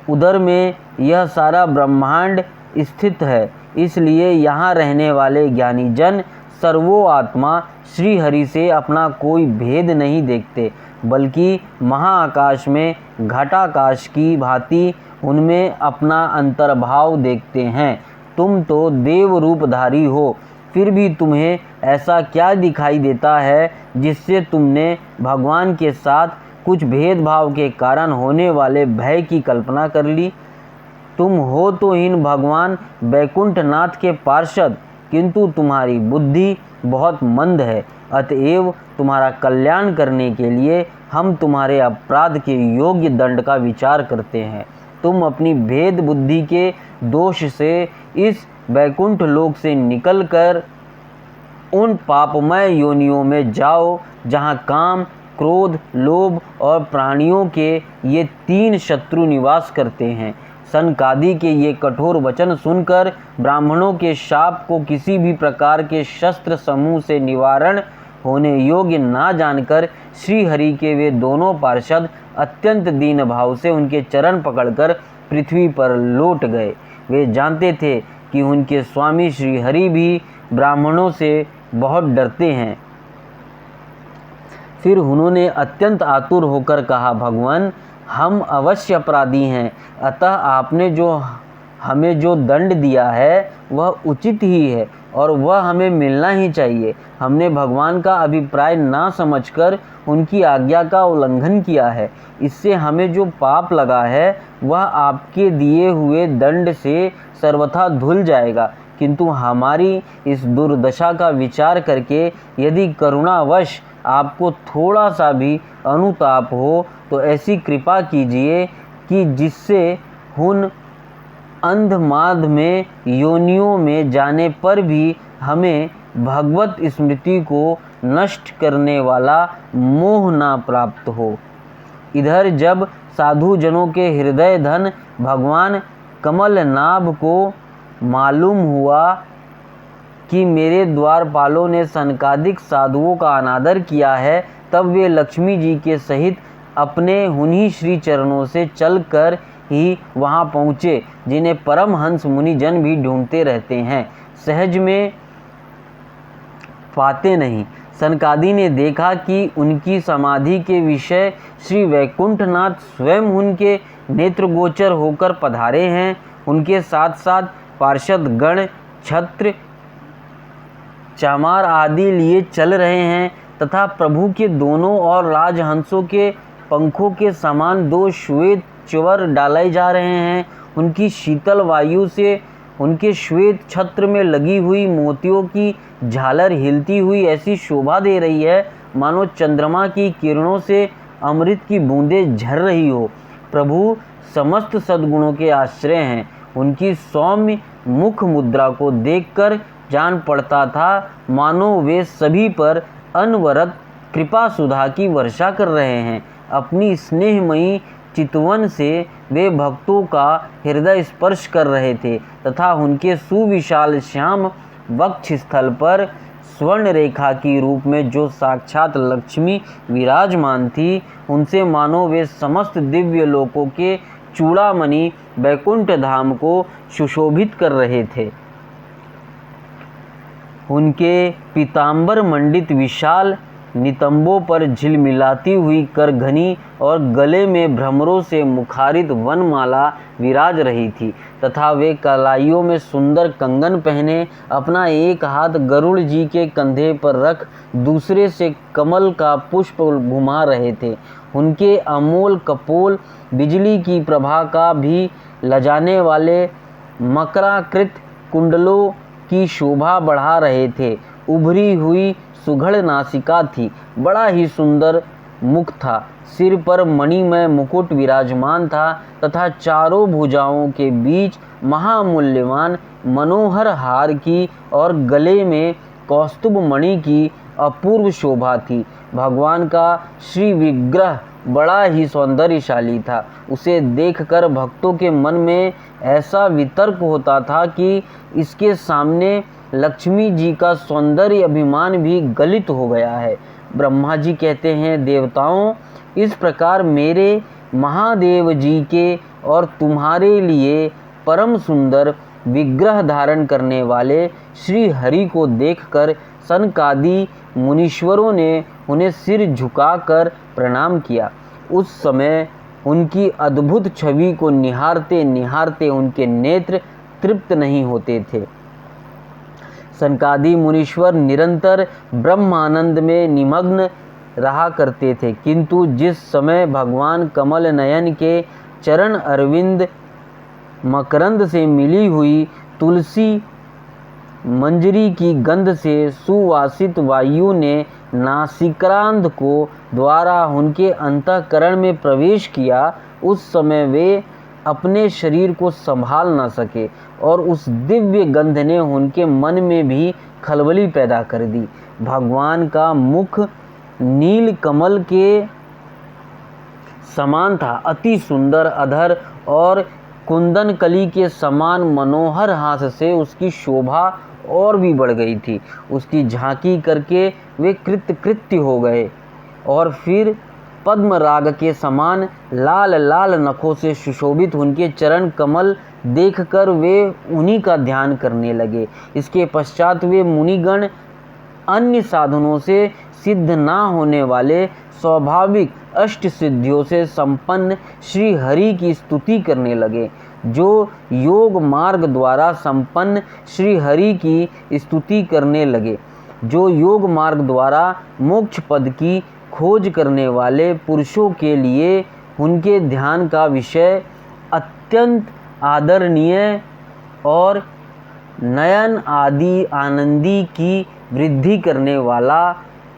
उदर में यह सारा ब्रह्मांड स्थित है, इसलिए यहाँ रहने वाले ज्ञानी जन सर्वो आत्मा श्री हरि से अपना कोई भेद नहीं देखते, बल्कि महाआकाश में घटाकाश की भांति उनमें अपना अंतर्भाव देखते हैं। तुम तो देव रूपधारी हो, फिर भी तुम्हें ऐसा क्या दिखाई देता है जिससे तुमने भगवान के साथ कुछ भेदभाव के कारण होने वाले भय की कल्पना कर ली? तुम हो तो इन भगवान बैकुंठनाथ के पार्षद, किंतु तुम्हारी बुद्धि बहुत मंद है। अतएव तुम्हारा कल्याण करने के लिए हम तुम्हारे अपराध के योग्य दंड का विचार करते हैं। तुम अपनी भेद बुद्धि के दोष से इस बैकुंठ लोक से निकलकर उन पापमय योनियों में जाओ जहाँ काम, क्रोध, लोभ और प्राणियों के ये 3 शत्रु निवास करते हैं। सनकादि के ये कठोर वचन सुनकर ब्राह्मणों के शाप को किसी भी प्रकार के शस्त्र समूह से निवारण होने योग्य ना जानकर श्री हरि के वे दोनों पार्षद अत्यंत दीन भाव से उनके चरण पकड़कर पृथ्वी पर लौट गए। वे जानते थे कि उनके स्वामी श्री हरि भी ब्राह्मणों से बहुत डरते हैं। फिर उन्होंने अत्यंत आतुर होकर कहा, भगवान, हम अवश्य अपराधी हैं, अतः आपने हमें जो दंड दिया है वह उचित ही है और वह हमें मिलना ही चाहिए। हमने भगवान का अभिप्राय ना समझकर उनकी आज्ञा का उल्लंघन किया है। इससे हमें जो पाप लगा है वह आपके दिए हुए दंड से सर्वथा धुल जाएगा, किंतु हमारी इस दुर्दशा का विचार करके यदि करुणावश आपको थोड़ा सा भी अनुताप हो तो ऐसी कृपा कीजिए कि जिससे उन अंधमाद में योनियों में जाने पर भी हमें भगवत स्मृति को नष्ट करने वाला मोह ना प्राप्त हो। इधर जब साधु जनों के हृदय धन भगवान कमलनाभ को मालूम हुआ कि मेरे द्वारपालों ने सनकादिक साधुओं का अनादर किया है, तब वे लक्ष्मी जी के सहित अपने उन्हीं श्री चरणों से चलकर ही वहां पहुँचे, जिन्हें परमहंस मुनिजन भी ढूंढते रहते हैं, सहज में पाते नहीं। सनकादि ने देखा कि उनकी समाधि के विषय श्री वैकुंठनाथ स्वयं उनके नेत्रगोचर होकर पधारे हैं। उनके साथ साथ पार्षद गण, छत्र, चामार आदि लिए चल रहे हैं तथा प्रभु के दोनों ओर राजहंसों के पंखों के समान 2 श्वेत च्वर डाले जा रहे हैं। उनकी शीतल वायु से उनके श्वेत छत्र में लगी हुई मोतियों की झालर हिलती हुई ऐसी शोभा दे रही है मानो चंद्रमा की किरणों से अमृत की बूंदें झर रही हो। प्रभु समस्त सद्गुणों के आश्रय हैं। उनकी सौम्य मुख मुद्रा को देखकर जान पड़ता था मानो वे सभी पर अनवरत कृपा सुधा की वर्षा कर रहे हैं। अपनी स्नेहमयी चितवन से वे भक्तों का हृदय स्पर्श कर रहे थे तथा उनके सुविशाल श्याम वक्ष स्थल पर स्वर्ण रेखा की रूप में जो साक्षात लक्ष्मी विराजमान थी, उनसे मानो वे समस्त दिव्य लोकों के चूड़ामणि बैकुंठ धाम को सुशोभित कर रहे थे। उनके पीतांबर मंडित विशाल नितंबों पर झिलमिलाती हुई करघनी और गले में भ्रमरों से मुखारित वनमाला विराज रही थी तथा वे कलाइयों में सुंदर कंगन पहने अपना एक हाथ गरुड़ जी के कंधे पर रख दूसरे से कमल का पुष्प घुमा रहे थे। उनके अमोल कपोल बिजली की प्रभा का भी लजाने वाले मकराकृत कुंडलों की शोभा बढ़ा रहे थे। उभरी हुई सुघड़ नासिका थी, बड़ा ही सुंदर मुख था, सिर पर मणिमय मुकुट विराजमान था तथा चारों भुजाओं के बीच महामूल्यवान मनोहर हार की और गले में कौस्तुभ मणि की अपूर्व शोभा थी। भगवान का श्री विग्रह बड़ा ही सौंदर्यशाली था। उसे देखकर भक्तों के मन में ऐसा वितर्क होता था कि इसके सामने लक्ष्मी जी का सौंदर्य अभिमान भी गलित हो गया है। ब्रह्मा जी कहते हैं, देवताओं, इस प्रकार मेरे महादेव जी के और तुम्हारे लिए परम सुंदर विग्रह धारण करने वाले श्री हरि को देखकर सनकादि मुनीश्वरों ने उन्हें सिर झुकाकर प्रणाम किया। उस समय उनकी अद्भुत छवि को निहारते निहारते उनके नेत्र तृप्त नहीं होते थे। सनकादि मुनीश्वर निरंतर ब्रह्मानंद में निमग्न रहा करते थे, किंतु जिस समय भगवान कमल नयन के चरण अरविंद मकरंद से मिली हुई तुलसी मंजरी की गंध से सुवासित वायु ने नासिकांध को द्वारा उनके अंतःकरण में प्रवेश किया, उस समय वे अपने शरीर को संभाल न सके और उस दिव्य गंध ने उनके मन में भी खलबली पैदा कर दी। भगवान का मुख नील कमल के समान था, अति सुंदर अधर और कुंदन कली के समान मनोहर हास से उसकी शोभा और भी बढ़ गई थी। उसकी झांकी करके वे कृत्य हो गए और फिर पद्म राग के समान लाल लाल नखों से सुशोभित उनके चरण कमल देखकर वे उन्हीं का ध्यान करने लगे। इसके पश्चात वे मुनिगण अन्य साधनों से सिद्ध ना होने वाले स्वाभाविक अष्ट सिद्धियों से संपन्न श्री हरि की स्तुति करने लगे। जो योग मार्ग द्वारा संपन्न श्री हरि की स्तुति करने लगे, जो योग मार्ग द्वारा मोक्ष पद की खोज करने वाले पुरुषों के लिए उनके ध्यान का विषय अत्यंत आदरणीय और नयन आदि आनंदी की वृद्धि करने वाला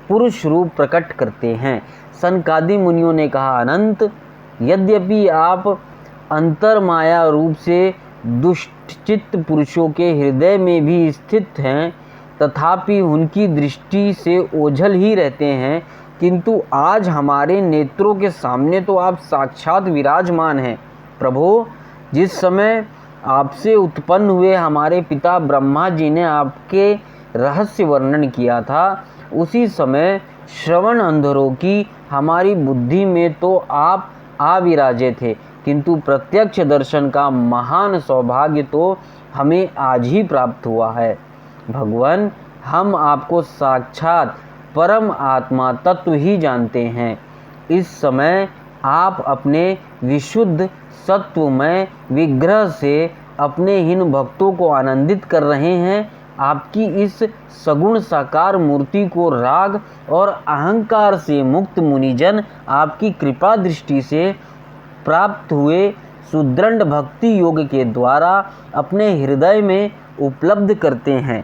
पुरुष रूप प्रकट करते हैं। सनकादि मुनियों ने कहा, अनंत, यद्यपि आप अंतर्माया रूप से दुष्टचित्त पुरुषों के हृदय में भी स्थित हैं, तथापि उनकी दृष्टि से ओझल ही रहते हैं, किंतु आज हमारे नेत्रों के सामने तो आप साक्षात विराजमान हैं। प्रभो, जिस समय आपसे उत्पन्न हुए हमारे पिता ब्रह्मा जी ने आपके रहस्य वर्णन किया था, उसी समय श्रवण अंधरों की हमारी बुद्धि में तो आप आविराजे थे, किंतु प्रत्यक्ष दर्शन का महान सौभाग्य तो हमें आज ही प्राप्त हुआ है। भगवान, हम आपको साक्षात परम आत्मा तत्व ही जानते हैं। इस समय आप अपने विशुद्ध सत्वमय विग्रह से अपने हीन भक्तों को आनंदित कर रहे हैं। आपकी इस सगुण साकार मूर्ति को राग और अहंकार से मुक्त मुनिजन आपकी कृपा दृष्टि से प्राप्त हुए सुदृढ़ भक्ति योग के द्वारा अपने हृदय में उपलब्ध करते हैं।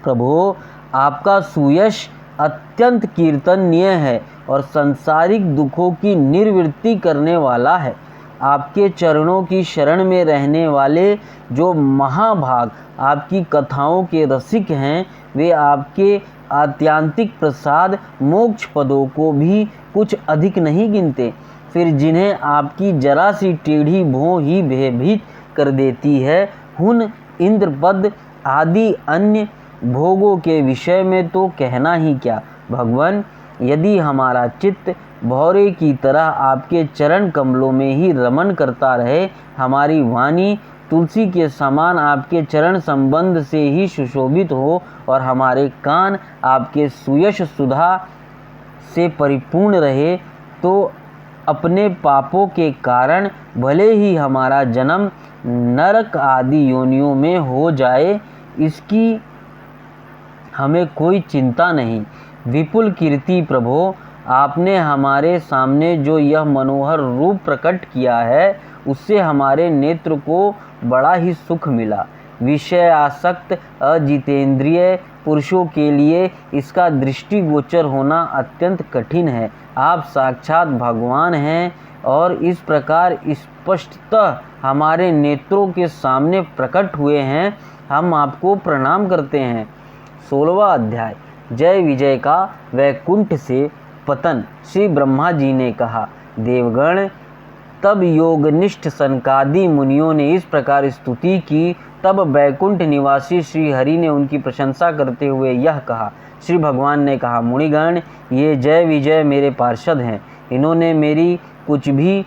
प्रभो, आपका सुयश अत्यंत कीर्तनीय है और सांसारिक दुखों की निर्वृत्ति करने वाला है। आपके चरणों की शरण में रहने वाले जो महाभाग आपकी कथाओं के रसिक हैं, वे आपके आत्यांतिक प्रसाद मोक्ष पदों को भी कुछ अधिक नहीं गिनते। फिर जिन्हें आपकी जरा सी टेढ़ी भौं ही भयभीत कर देती है, उन इंद्रपद आदि अन्य भोगों के विषय में तो कहना ही क्या। भगवान, यदि हमारा चित्त भौरे की तरह आपके चरण कमलों में ही रमन करता रहे, हमारी वाणी तुलसी के समान आपके चरण संबंध से ही सुशोभित हो और हमारे कान आपके सुयश सुधा से परिपूर्ण रहे, तो अपने पापों के कारण भले ही हमारा जन्म नरक आदि योनियों में हो जाए, इसकी हमें कोई चिंता नहीं। विपुल कीर्ति प्रभो, आपने हमारे सामने जो यह मनोहर रूप प्रकट किया है, उससे हमारे नेत्र को बड़ा ही सुख मिला। विषय आसक्त अजितेंद्रिय पुरुषों के लिए इसका दृष्टिगोचर होना अत्यंत कठिन है। आप साक्षात भगवान हैं और इस प्रकार स्पष्टतः हमारे नेत्रों के सामने प्रकट हुए हैं। हम आपको प्रणाम करते हैं। 16वां अध्याय, जय विजय का वैकुंठ से पतन। श्री ब्रह्मा जी ने कहा, देवगण, तब योगनिष्ठ सनकादि मुनियों ने इस प्रकार स्तुति की। तब वैकुंठ निवासी श्री हरि ने उनकी प्रशंसा करते हुए यह कहा। श्री भगवान ने कहा, मुनिगण, ये जय विजय मेरे पार्षद हैं। इन्होंने मेरी कुछ भी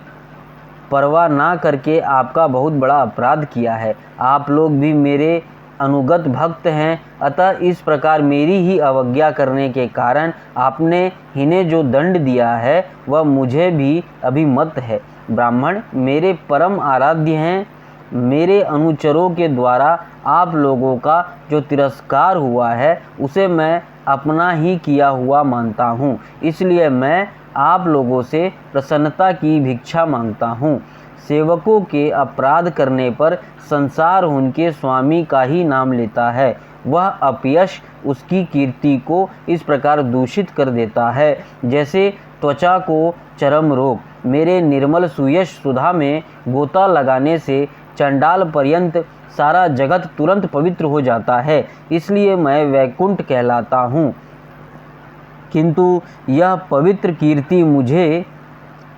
परवाह ना करके आपका बहुत बड़ा अपराध किया है। आप लोग भी मेरे अनुगत भक्त हैं, अतः इस प्रकार मेरी ही अवज्ञा करने के कारण आपने इन्हें जो दंड दिया है वह मुझे भी अभिमत है। ब्राह्मण मेरे परम आराध्य हैं। मेरे अनुचरों के द्वारा आप लोगों का जो तिरस्कार हुआ है उसे मैं अपना ही किया हुआ मानता हूँ, इसलिए मैं आप लोगों से प्रसन्नता की भिक्षा मांगता हूँ। सेवकों के अपराध करने पर संसार उनके स्वामी का ही नाम लेता है। वह अपयश उसकी कीर्ति को इस प्रकार दूषित कर देता है जैसे त्वचा को चर्म रोग। मेरे निर्मल सुयश सुधा में गोता लगाने से चंडाल पर्यंत सारा जगत तुरंत पवित्र हो जाता है, इसलिए मैं वैकुंठ कहलाता हूँ। किंतु यह पवित्र कीर्ति मुझे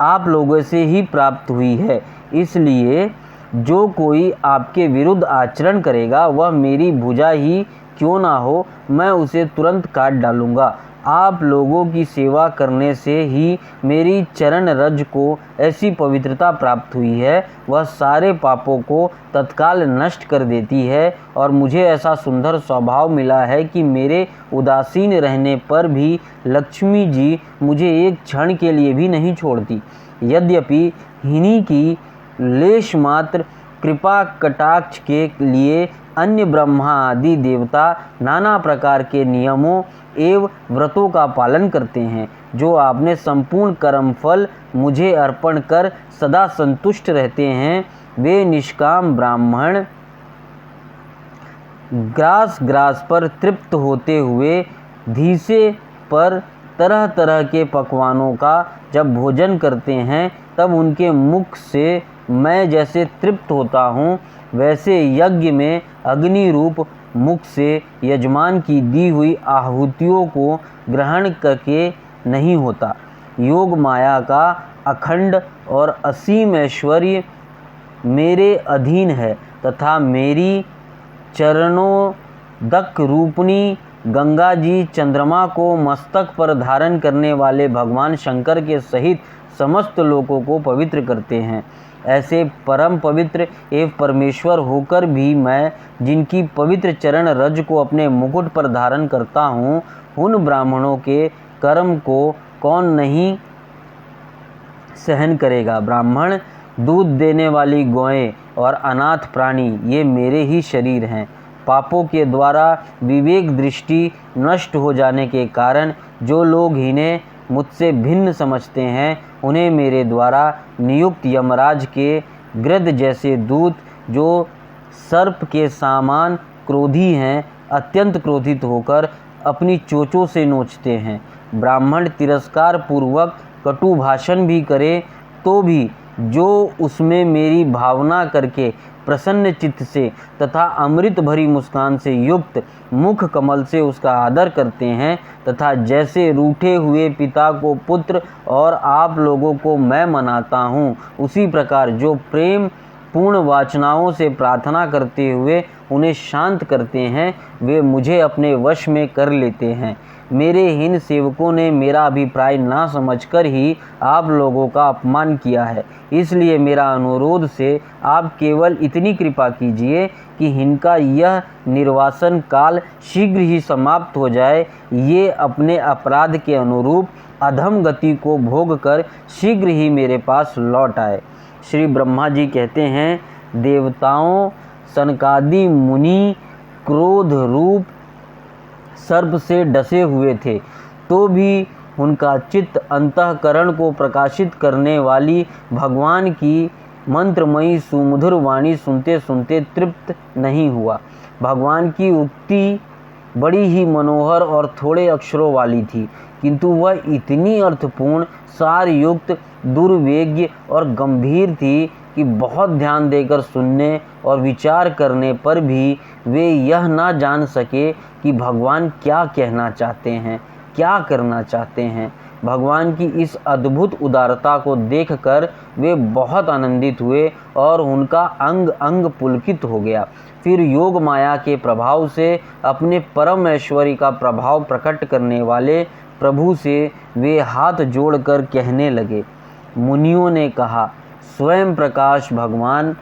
आप लोगों से ही प्राप्त हुई है, इसलिए जो कोई आपके विरुद्ध आचरण करेगा वह मेरी भुजा ही क्यों ना हो, मैं उसे तुरंत काट डालूँगा। आप लोगों की सेवा करने से ही मेरी चरण रज को ऐसी पवित्रता प्राप्त हुई है, वह सारे पापों को तत्काल नष्ट कर देती है, और मुझे ऐसा सुंदर स्वभाव मिला है कि मेरे उदासीन रहने पर भी लक्ष्मी जी मुझे एक क्षण के लिए भी नहीं छोड़ती। यद्यपि इन्हीं की लेश मात्र कृपा कटाक्ष के लिए अन्य ब्रह्मा आदि देवता नाना प्रकार के नियमों एवं व्रतों का पालन करते हैं, जो आपने संपूर्ण कर्म फल मुझे अर्पण कर सदा संतुष्ट रहते हैं। वे निष्काम ब्राह्मण ग्रास पर तृप्त होते हुए धीसे पर तरह तरह के पकवानों का जब भोजन करते हैं, तब उनके मुख से मैं जैसे तृप्त होता हूँ, वैसे यज्ञ में अग्नि रूप मुख से यजमान की दी हुई आहुतियों को ग्रहण करके नहीं होता। योग माया का अखंड और असीम ऐश्वर्य मेरे अधीन है, तथा मेरी चरणोदक रूपनी गंगा जी चंद्रमा को मस्तक पर धारण करने वाले भगवान शंकर के सहित समस्त लोगों को पवित्र करते हैं। ऐसे परम पवित्र एवं परमेश्वर होकर भी मैं जिनकी पवित्र चरण रज को अपने मुकुट पर धारण करता हूँ, उन ब्राह्मणों के कर्म को कौन नहीं सहन करेगा। ब्राह्मण दूध देने वाली गौएं और अनाथ प्राणी ये मेरे ही शरीर हैं। पापों के द्वारा विवेक दृष्टि नष्ट हो जाने के कारण जो लोग इन्हें मुझसे भिन्न समझते हैं, उन्हें मेरे द्वारा नियुक्त यमराज के गृध जैसे दूत, जो सर्प के समान क्रोधी हैं, अत्यंत क्रोधित होकर अपनी चोंचों से नोचते हैं। ब्राह्मण तिरस्कार पूर्वक कटु भाषण भी करे तो भी जो उसमें मेरी भावना करके प्रसन्न चित्त से तथा अमृत भरी मुस्कान से युक्त मुख कमल से उसका आदर करते हैं, तथा जैसे रूठे हुए पिता को पुत्र और आप लोगों को मैं मनाता हूँ, उसी प्रकार जो प्रेम पूर्ण वाचनाओं से प्रार्थना करते हुए उन्हें शांत करते हैं, वे मुझे अपने वश में कर लेते हैं। मेरे इन सेवकों ने मेरा अभिप्राय ना समझकर ही आप लोगों का अपमान किया है, इसलिए मेरा अनुरोध से आप केवल इतनी कृपा कीजिए कि इनका यह निर्वासन काल शीघ्र ही समाप्त हो जाए। ये अपने अपराध के अनुरूप अधम गति को भोग कर शीघ्र ही मेरे पास लौट आए। श्री ब्रह्मा जी कहते हैं, देवताओं सनकादि मुनि क्रोध रूप सर्प से डसे हुए थे, तो भी उनका चित्त अंतःकरण को प्रकाशित करने वाली भगवान की मंत्रमयी सुमधुर वाणी सुनते सुनते तृप्त नहीं हुआ। भगवान की उक्ति बड़ी ही मनोहर और थोड़े अक्षरों वाली थी, किंतु वह इतनी अर्थपूर्ण, सारयुक्त, दुर्वेग्य और गंभीर थी कि बहुत ध्यान देकर सुनने और विचार करने पर भी वे यह ना जान सके कि भगवान क्या कहना चाहते हैं, क्या करना चाहते हैं। भगवान की इस अद्भुत उदारता को देखकर वे बहुत आनंदित हुए और उनका अंग अंग पुलकित हो गया। फिर योग माया के प्रभाव से अपने परम ऐश्वर्य का प्रभाव प्रकट करने वाले प्रभु से वे हाथ जोड़कर कहने लगे। मुनियों ने कहा, स्वयं प्रकाश भगवान,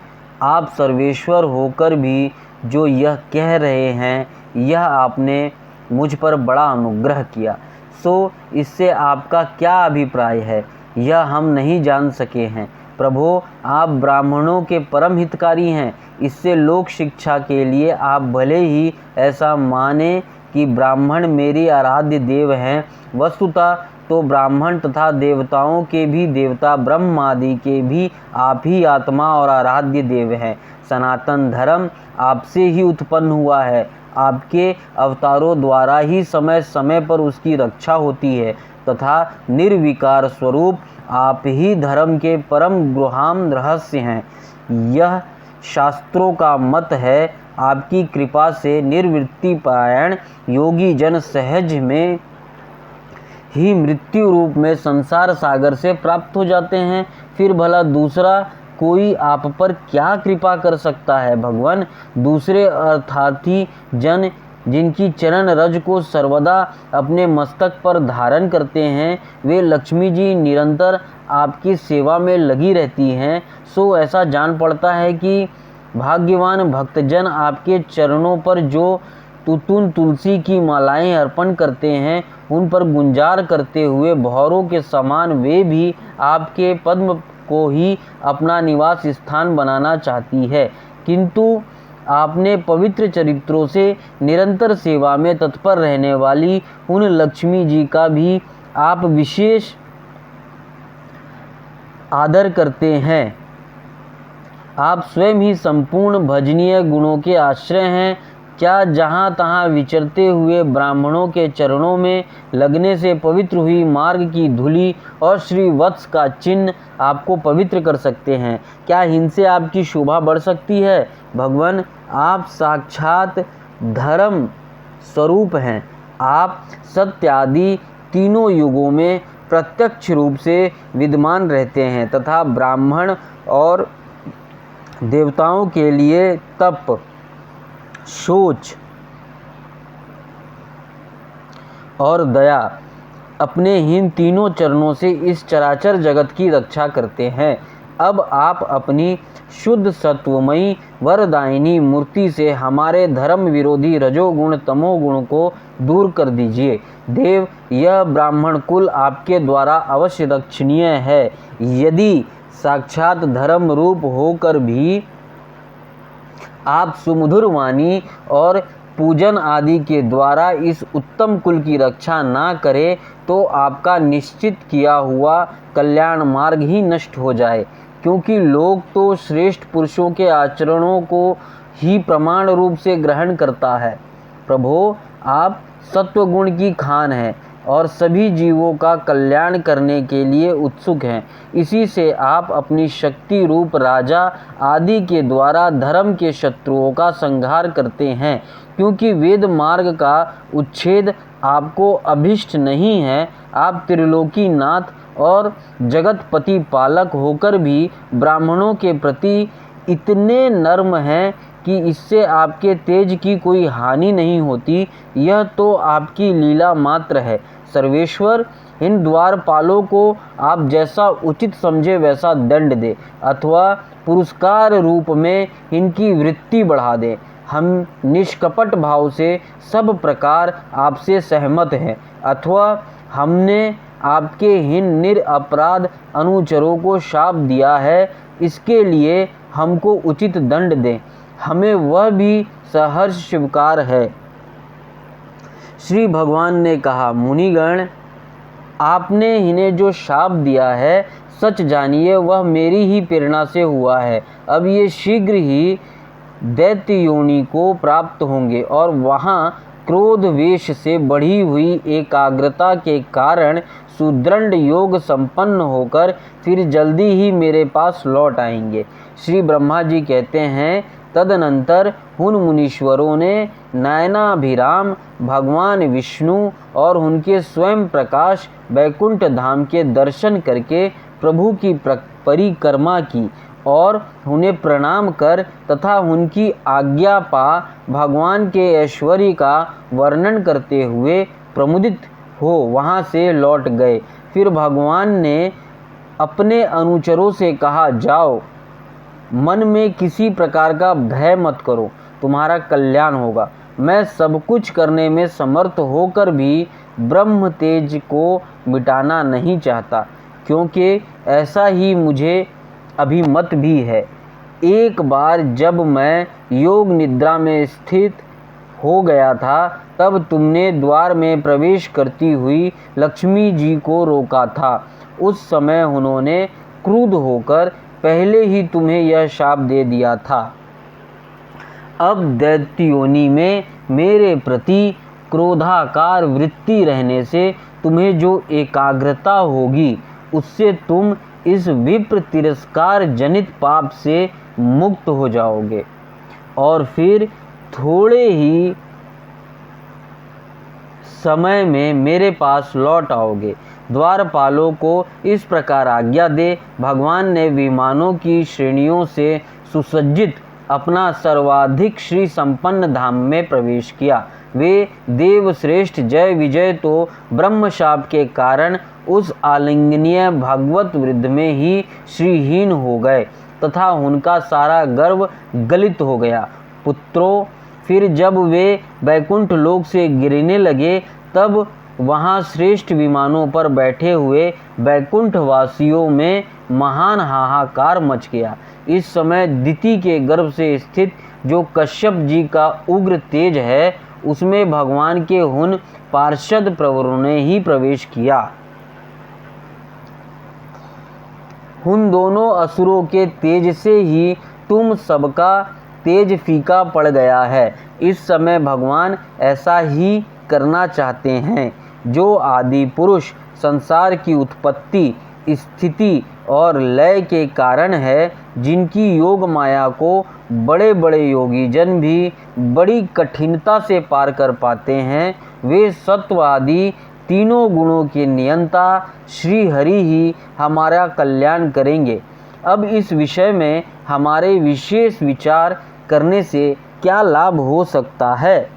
आप सर्वेश्वर होकर भी जो यह कह रहे हैं, यह आपने मुझ पर बड़ा अनुग्रह किया। सो इससे आपका क्या अभिप्राय है, यह हम नहीं जान सके हैं। प्रभो, आप ब्राह्मणों के परम हितकारी हैं। इससे लोक शिक्षा के लिए आप भले ही ऐसा माने कि ब्राह्मण मेरे आराध्य देव हैं, वस्तुतः तो ब्राह्मण तथा देवताओं के भी देवता ब्रह्मादि के भी आप ही आत्मा और आराध्य देव हैं। सनातन धर्म आपसे ही उत्पन्न हुआ है। आपके अवतारों द्वारा ही समय समय पर उसकी रक्षा होती है तथा निर्विकार स्वरूप आप ही धर्म के परम गृहाम रहस्य हैं। यह शास्त्रों का मत है। आपकी कृपा से निर्वृत्ति पारायण योगी जन सहज में ही मृत्यु रूप में संसार सागर से प्राप्त हो जाते हैं। फिर भला दूसरा कोई आप पर क्या कृपा कर सकता है भगवान। दूसरे अर्थार्थी जन जिनकी चरण रज को सर्वदा अपने मस्तक पर धारण करते हैं, वे लक्ष्मी जी निरंतर आपकी सेवा में लगी रहती हैं। सो ऐसा जान पड़ता है कि भाग्यवान भक्तजन आपके चरणों पर जो तुतुन तुलसी की मालाएं अर्पण करते हैं, उन पर गुंजार करते हुए भौरों के समान वे भी आपके पद्म को ही अपना निवास स्थान बनाना चाहती है। किंतु आपने पवित्र चरित्रों से निरंतर सेवा में तत्पर रहने वाली उन लक्ष्मी जी का भी आप विशेष आदर करते हैं। आप स्वयं ही संपूर्ण भजनीय गुणों के आश्रय हैं। क्या जहाँ तहाँ विचरते हुए ब्राह्मणों के चरणों में लगने से पवित्र हुई मार्ग की धूलि और श्री वत्स का चिन्ह आपको पवित्र कर सकते हैं? क्या इनसे आपकी शोभा बढ़ सकती है? भगवान, आप साक्षात धर्म स्वरूप हैं। आप सत्य आदि तीनों युगों में प्रत्यक्ष रूप से विद्यमान रहते हैं तथा ब्राह्मण और देवताओं के लिए तप, शौच और दया अपने इन तीनों चरणों से इस चराचर जगत की रक्षा करते हैं। अब आप अपनी शुद्ध सत्वमयी वरदायिनी मूर्ति से हमारे धर्म विरोधी रजोगुण तमोगुण को दूर कर दीजिए। देव, यह ब्राह्मण कुल आपके द्वारा अवश्य रक्षणीय है। यदि साक्षात धर्म रूप होकर भी आप सुमधुर वाणी और पूजन आदि के द्वारा इस उत्तम कुल की रक्षा ना करें, तो आपका निश्चित किया हुआ कल्याण मार्ग ही नष्ट हो जाए। क्योंकि लोग तो श्रेष्ठ पुरुषों के आचरणों को ही प्रमाण रूप से ग्रहण करता है। प्रभो, आप सत्वगुण की खान हैं और सभी जीवों का कल्याण करने के लिए उत्सुक हैं। इसी से आप अपनी शक्ति रूप राजा आदि के द्वारा धर्म के शत्रुओं का संहार करते हैं। क्योंकि वेद मार्ग का उच्छेद आपको अभिष्ट नहीं है, आप त्रिलोकी नाथ और जगतपति पालक होकर भी ब्राह्मणों के प्रति इतने नर्म हैं कि इससे आपके तेज की कोई हानि नहीं होती। यह तो आपकी लीला मात्र है। सर्वेश्वर, इन द्वारपालों को आप जैसा उचित समझे वैसा दंड दे अथवा पुरस्कार रूप में इनकी वृत्ति बढ़ा दे। हम निष्कपट भाव से सब प्रकार आपसे सहमत हैं, अथवा हमने आपके इन निरपराध अनुचरों को शाप दिया है, इसके लिए हमको उचित दंड दें। हमें वह भी सहर्ष स्वीकार है। श्री भगवान ने कहा, मुनिगण, आपने इन्हें जो शाप दिया है, सच जानिए वह मेरी ही प्रेरणा से हुआ है। अब ये शीघ्र ही दैत्य योनि को प्राप्त होंगे और वहाँ क्रोध वेश से बढ़ी हुई एकाग्रता के कारण सुदृढ़ योग संपन्न होकर फिर जल्दी ही मेरे पास लौट आएंगे। श्री ब्रह्मा जी कहते हैं, तदनंतर उन मुनीश्वरों ने नयनाभिराम भगवान विष्णु और उनके स्वयं प्रकाश वैकुंठ धाम के दर्शन करके प्रभु की परिक्रमा की और उन्हें प्रणाम कर तथा उनकी आज्ञा पा भगवान के ऐश्वर्य का वर्णन करते हुए प्रमुदित हो वहाँ से लौट गए। फिर भगवान ने अपने अनुचरों से कहा, जाओ, मन में किसी प्रकार का भय मत करो। तुम्हारा कल्याण होगा। मैं सब कुछ करने में समर्थ होकर भी ब्रह्म तेज को मिटाना नहीं चाहता, क्योंकि ऐसा ही मुझे अभिमत भी है। एक बार जब मैं योग निद्रा में स्थित हो गया था, तब तुमने द्वार में प्रवेश करती हुई लक्ष्मी जी को रोका था। उस समय उन्होंने क्रुद्ध होकर पहले ही तुम्हें यह शाप दे दिया था। अब दैत्य योनि में मेरे प्रति क्रोधाकार वृत्ति रहने से तुम्हें जो एकाग्रता होगी, उससे तुम इस विप्र तिरस्कार जनित पाप से मुक्त हो जाओगे और फिर थोड़े ही समय में मेरे पास लौट आओगे। द्वारपालों को इस प्रकार आज्ञा दे। भगवान ने विमानों की श्रेणियों से सुसज्जित अपना सर्वाधिक श्री संपन्न धाम में प्रवेश किया। वे देवश्रेष्ठ जय विजय तो ब्रह्मशाप के कारण उस आलिंगनीय भागवत वृद्ध में ही श्रीहीन हो गए तथा उनका सारा गर्व गलित हो गया। पुत्रों, फिर जब वे वैकुंठ लोक से गिरने लगे, तब वहाँ श्रेष्ठ विमानों पर बैठे हुए वैकुंठ वासियों में महान हाहाकार मच गया। इस समय दिति के गर्भ से स्थित जो कश्यप जी का उग्र तेज है, उसमें भगवान के उन पार्षद प्रवरों ने ही प्रवेश किया। उन दोनों असुरों के तेज से ही तुम सबका तेज फीका पड़ गया है। इस समय भगवान ऐसा ही करना चाहते हैं। जो आदि पुरुष संसार की उत्पत्ति, स्थिति और लय के कारण है, जिनकी योग माया को बड़े बड़े योगी जन भी बड़ी कठिनता से पार कर पाते हैं, वे सत्व आदि तीनों गुणों के नियंता श्री हरि ही हमारा कल्याण करेंगे। अब इस विषय में हमारे विशेष विचार करने से क्या लाभ हो सकता है।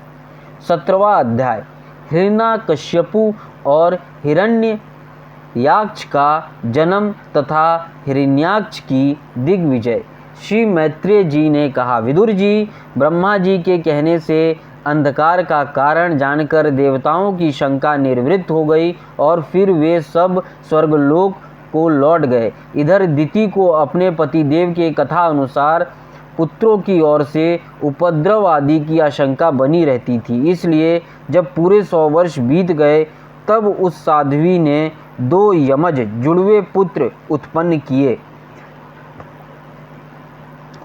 17वां अध्याय हिरण्यकश्यपु और हिरण्याक्ष का जन्म तथा हिरण्याक्ष की दिग्विजय। श्री मैत्रेय जी ने कहा, विदुर जी, ब्रह्मा जी के कहने से अंधकार का कारण जानकर देवताओं की शंका निवृत्त हो गई और फिर वे सब स्वर्गलोक को लौट गए। इधर दिति को अपने पतिदेव के कथा अनुसार पुत्रों की ओर से उपद्रव आदि की आशंका बनी रहती थी। इसलिए जब पूरे 100 वर्ष बीत गए, तब उस साध्वी ने 2 यमज जुड़वे पुत्र उत्पन्न किए।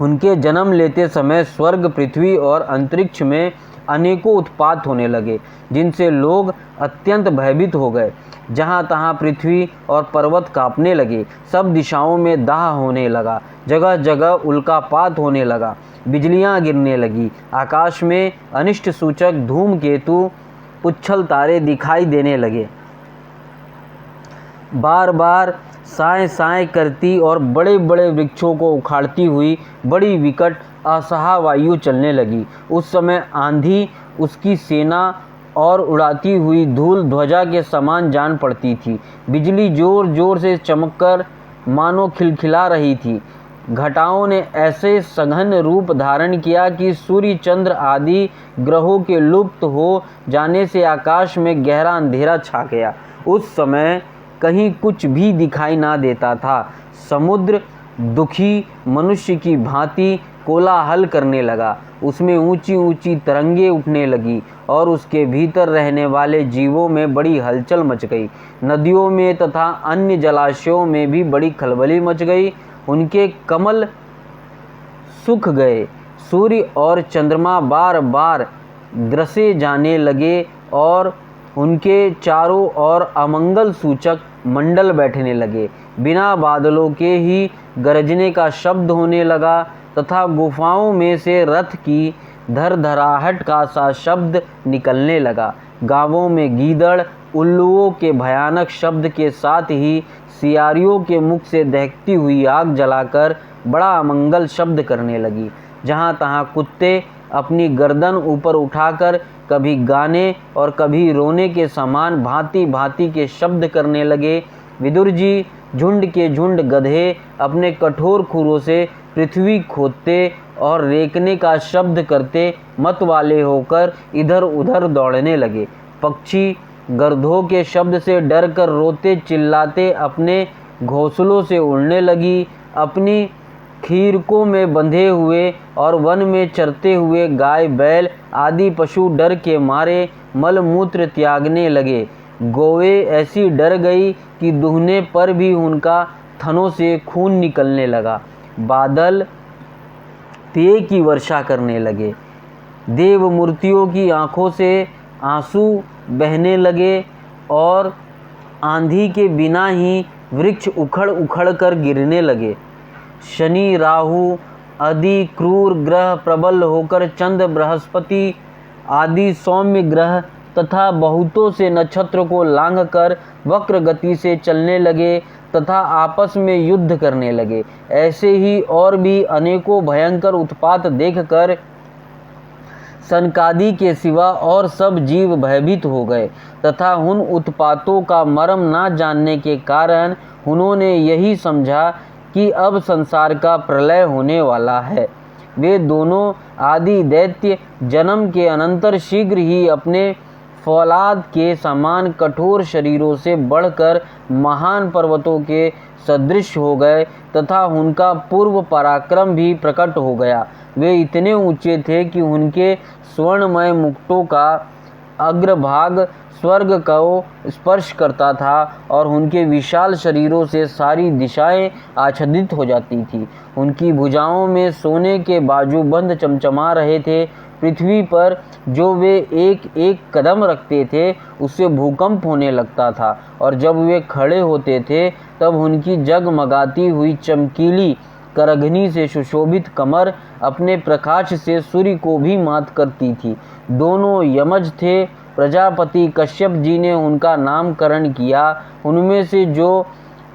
उनके जन्म लेते समय स्वर्ग, पृथ्वी और अंतरिक्ष में अनेकों उत्पात होने लगे, जिनसे लोग अत्यंत भयभीत हो गए। जहाँ तहाँ पृथ्वी और पर्वत कांपने लगे, सब दिशाओं में दाह होने लगा, जगह जगह उल्कापात होने लगा, बिजलियाँ गिरने लगी, आकाश में अनिष्ट सूचक धूमकेतु उच्छल तारे दिखाई देने लगे। बार बार साए साए करती और बड़े बड़े वृक्षों को उखाड़ती हुई बड़ी विकट असहा वायु चलने लगी। उस समय आंधी उसकी सेना और उड़ाती हुई धूल ध्वजा के समान जान पड़ती थी। बिजली जोर जोर से चमककर मानो खिलखिला रही थी। घटाओं ने ऐसे सघन रूप धारण किया कि सूर्य, चंद्र आदि ग्रहों के लुप्त हो जाने से आकाश में गहरा अंधेरा छा गया। उस समय कहीं कुछ भी दिखाई ना देता था। समुद्र दुखी मनुष्य की भांति कोलाहल करने लगा। उसमें ऊंची ऊंची तरंगे उठने लगी और उसके भीतर रहने वाले जीवों में बड़ी हलचल मच गई। नदियों में तथा अन्य जलाशयों में भी बड़ी खलबली मच गई। उनके कमल सूख गए। सूर्य और चंद्रमा बार बार ग्रसे जाने लगे और उनके चारों ओर अमंगल सूचक मंडल बैठने लगे। बिना बादलों के ही गरजने का शब्द होने लगा तथा गुफाओं में से रथ की धरधराहट का सा शब्द निकलने लगा। गांवों में गीदड़, उल्लुओं के भयानक शब्द के साथ ही सियारियों के मुख से दहकती हुई आग जलाकर बड़ा अमंगल शब्द करने लगी। जहाँ तहाँ कुत्ते अपनी गर्दन ऊपर उठाकर कभी गाने और कभी रोने के समान भांति भांति के शब्द करने लगे। विदुर जी, झुंड के झुंड गधे अपने कठोर खुरों से पृथ्वी खोदते और रेंकने का शब्द करते मत वाले होकर इधर उधर दौड़ने लगे। पक्षी गर्दों के शब्द से डरकर रोते चिल्लाते अपने घोंसलों से उड़ने लगी। अपनी खीरकों में बंधे हुए और वन में चरते हुए गाय बैल आदि पशु डर के मारे मलमूत्र त्यागने लगे। गौएं ऐसी डर गई कि दूहने पर भी उनका थनों से खून निकलने लगा। बादल पेय की वर्षा करने लगे। देव मूर्तियों की आंखों से आंसू बहने लगे और आंधी के बिना ही वृक्ष उखड़ उखड़ कर गिरने लगे। शनि राहु आदि क्रूर ग्रह प्रबल होकर चंद्र बृहस्पति आदि सौम्य ग्रह तथा बहुतों से नक्षत्र को लांघकर वक्र गति से चलने लगे तथा आपस में युद्ध करने लगे। ऐसे ही और भी अनेकों भयंकर उत्पात देखकर सनकादि के सिवा और सब जीव भयभीत हो गए तथा उन उत्पातों का मर्म ना जानने के कारण उन्होंने यही समझा कि अब संसार का प्रलय होने वाला है। वे दोनों आदि दैत्य जन्म के अनंतर शीघ्र ही अपने फौलाद के समान कठोर शरीरों से बढ़कर महान पर्वतों के सदृश हो गए तथा उनका पूर्व पराक्रम भी प्रकट हो गया। वे इतने ऊंचे थे कि उनके स्वर्णमय मुकुटों का अग्रभाग स्वर्ग को स्पर्श करता था और उनके विशाल शरीरों से सारी दिशाएं आच्छादित हो जाती थी। उनकी भुजाओं में सोने के बाजूबंद चमचमा रहे थे। पृथ्वी पर जो वे एक एक कदम रखते थे उससे भूकंप होने लगता था और जब वे खड़े होते थे तब उनकी जगमगाती हुई चमकीली करघनी से सुशोभित कमर अपने प्रकाश से सूर्य को भी मात करती थी। दोनों यमज थे। प्रजापति कश्यप जी ने उनका नामकरण किया। उनमें से जो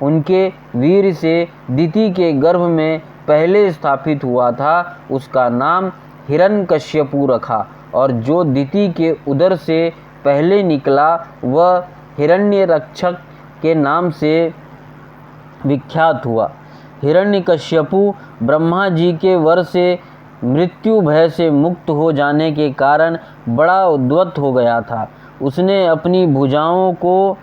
उनके वीर से दिति के गर्भ में पहले स्थापित हुआ था उसका नाम हिरण्यकश्यपु रखा और जो दिति के उदर से पहले निकला वह हिरण्यरक्षक के नाम से विख्यात हुआ। हिरण्यकश्यपु ब्रह्मा जी के वर से मृत्यु भय से मुक्त हो जाने के कारण बड़ा उद्यत हो गया था। उसने अपनी भुजाओं को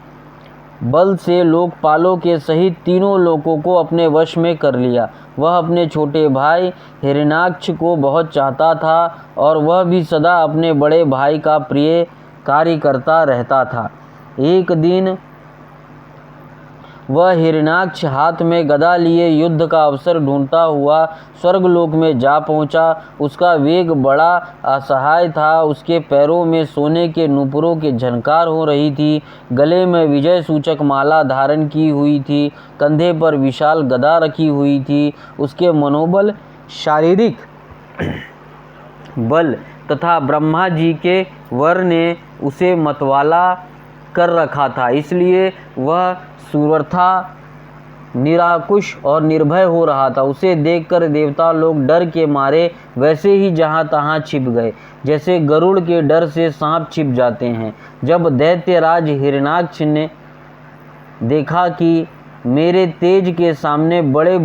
बल से लोकपालों के सहित तीनों लोकों को अपने वश में कर लिया। वह अपने छोटे भाई हिरण्याक्ष को बहुत चाहता था और वह भी सदा अपने बड़े भाई का प्रिय कार्य करता रहता था। एक दिन वह हिरण्याक्ष हाथ में गदा लिए युद्ध का अवसर ढूंढता हुआ स्वर्गलोक में जा पहुंचा। उसका वेग बड़ा असहाय था। उसके पैरों में सोने के नूपुरों की झनकार हो रही थी। गले में विजय सूचक माला धारण की हुई थी। कंधे पर विशाल गदा रखी हुई थी। उसके मनोबल शारीरिक बल तथा ब्रह्मा जी के वर ने उसे मतवाला कर रखा था, इसलिए वह सुरथा निराकुश और निर्भय हो रहा था। उसे देखकर देवता लोग डर के मारे वैसे ही जहाँ तहाँ छिप गए, जैसे गरुड़ के डर से सांप छिप जाते हैं। जब दैत्यराज हिरण्याक्ष ने देखा कि मेरे तेज के सामने बड़े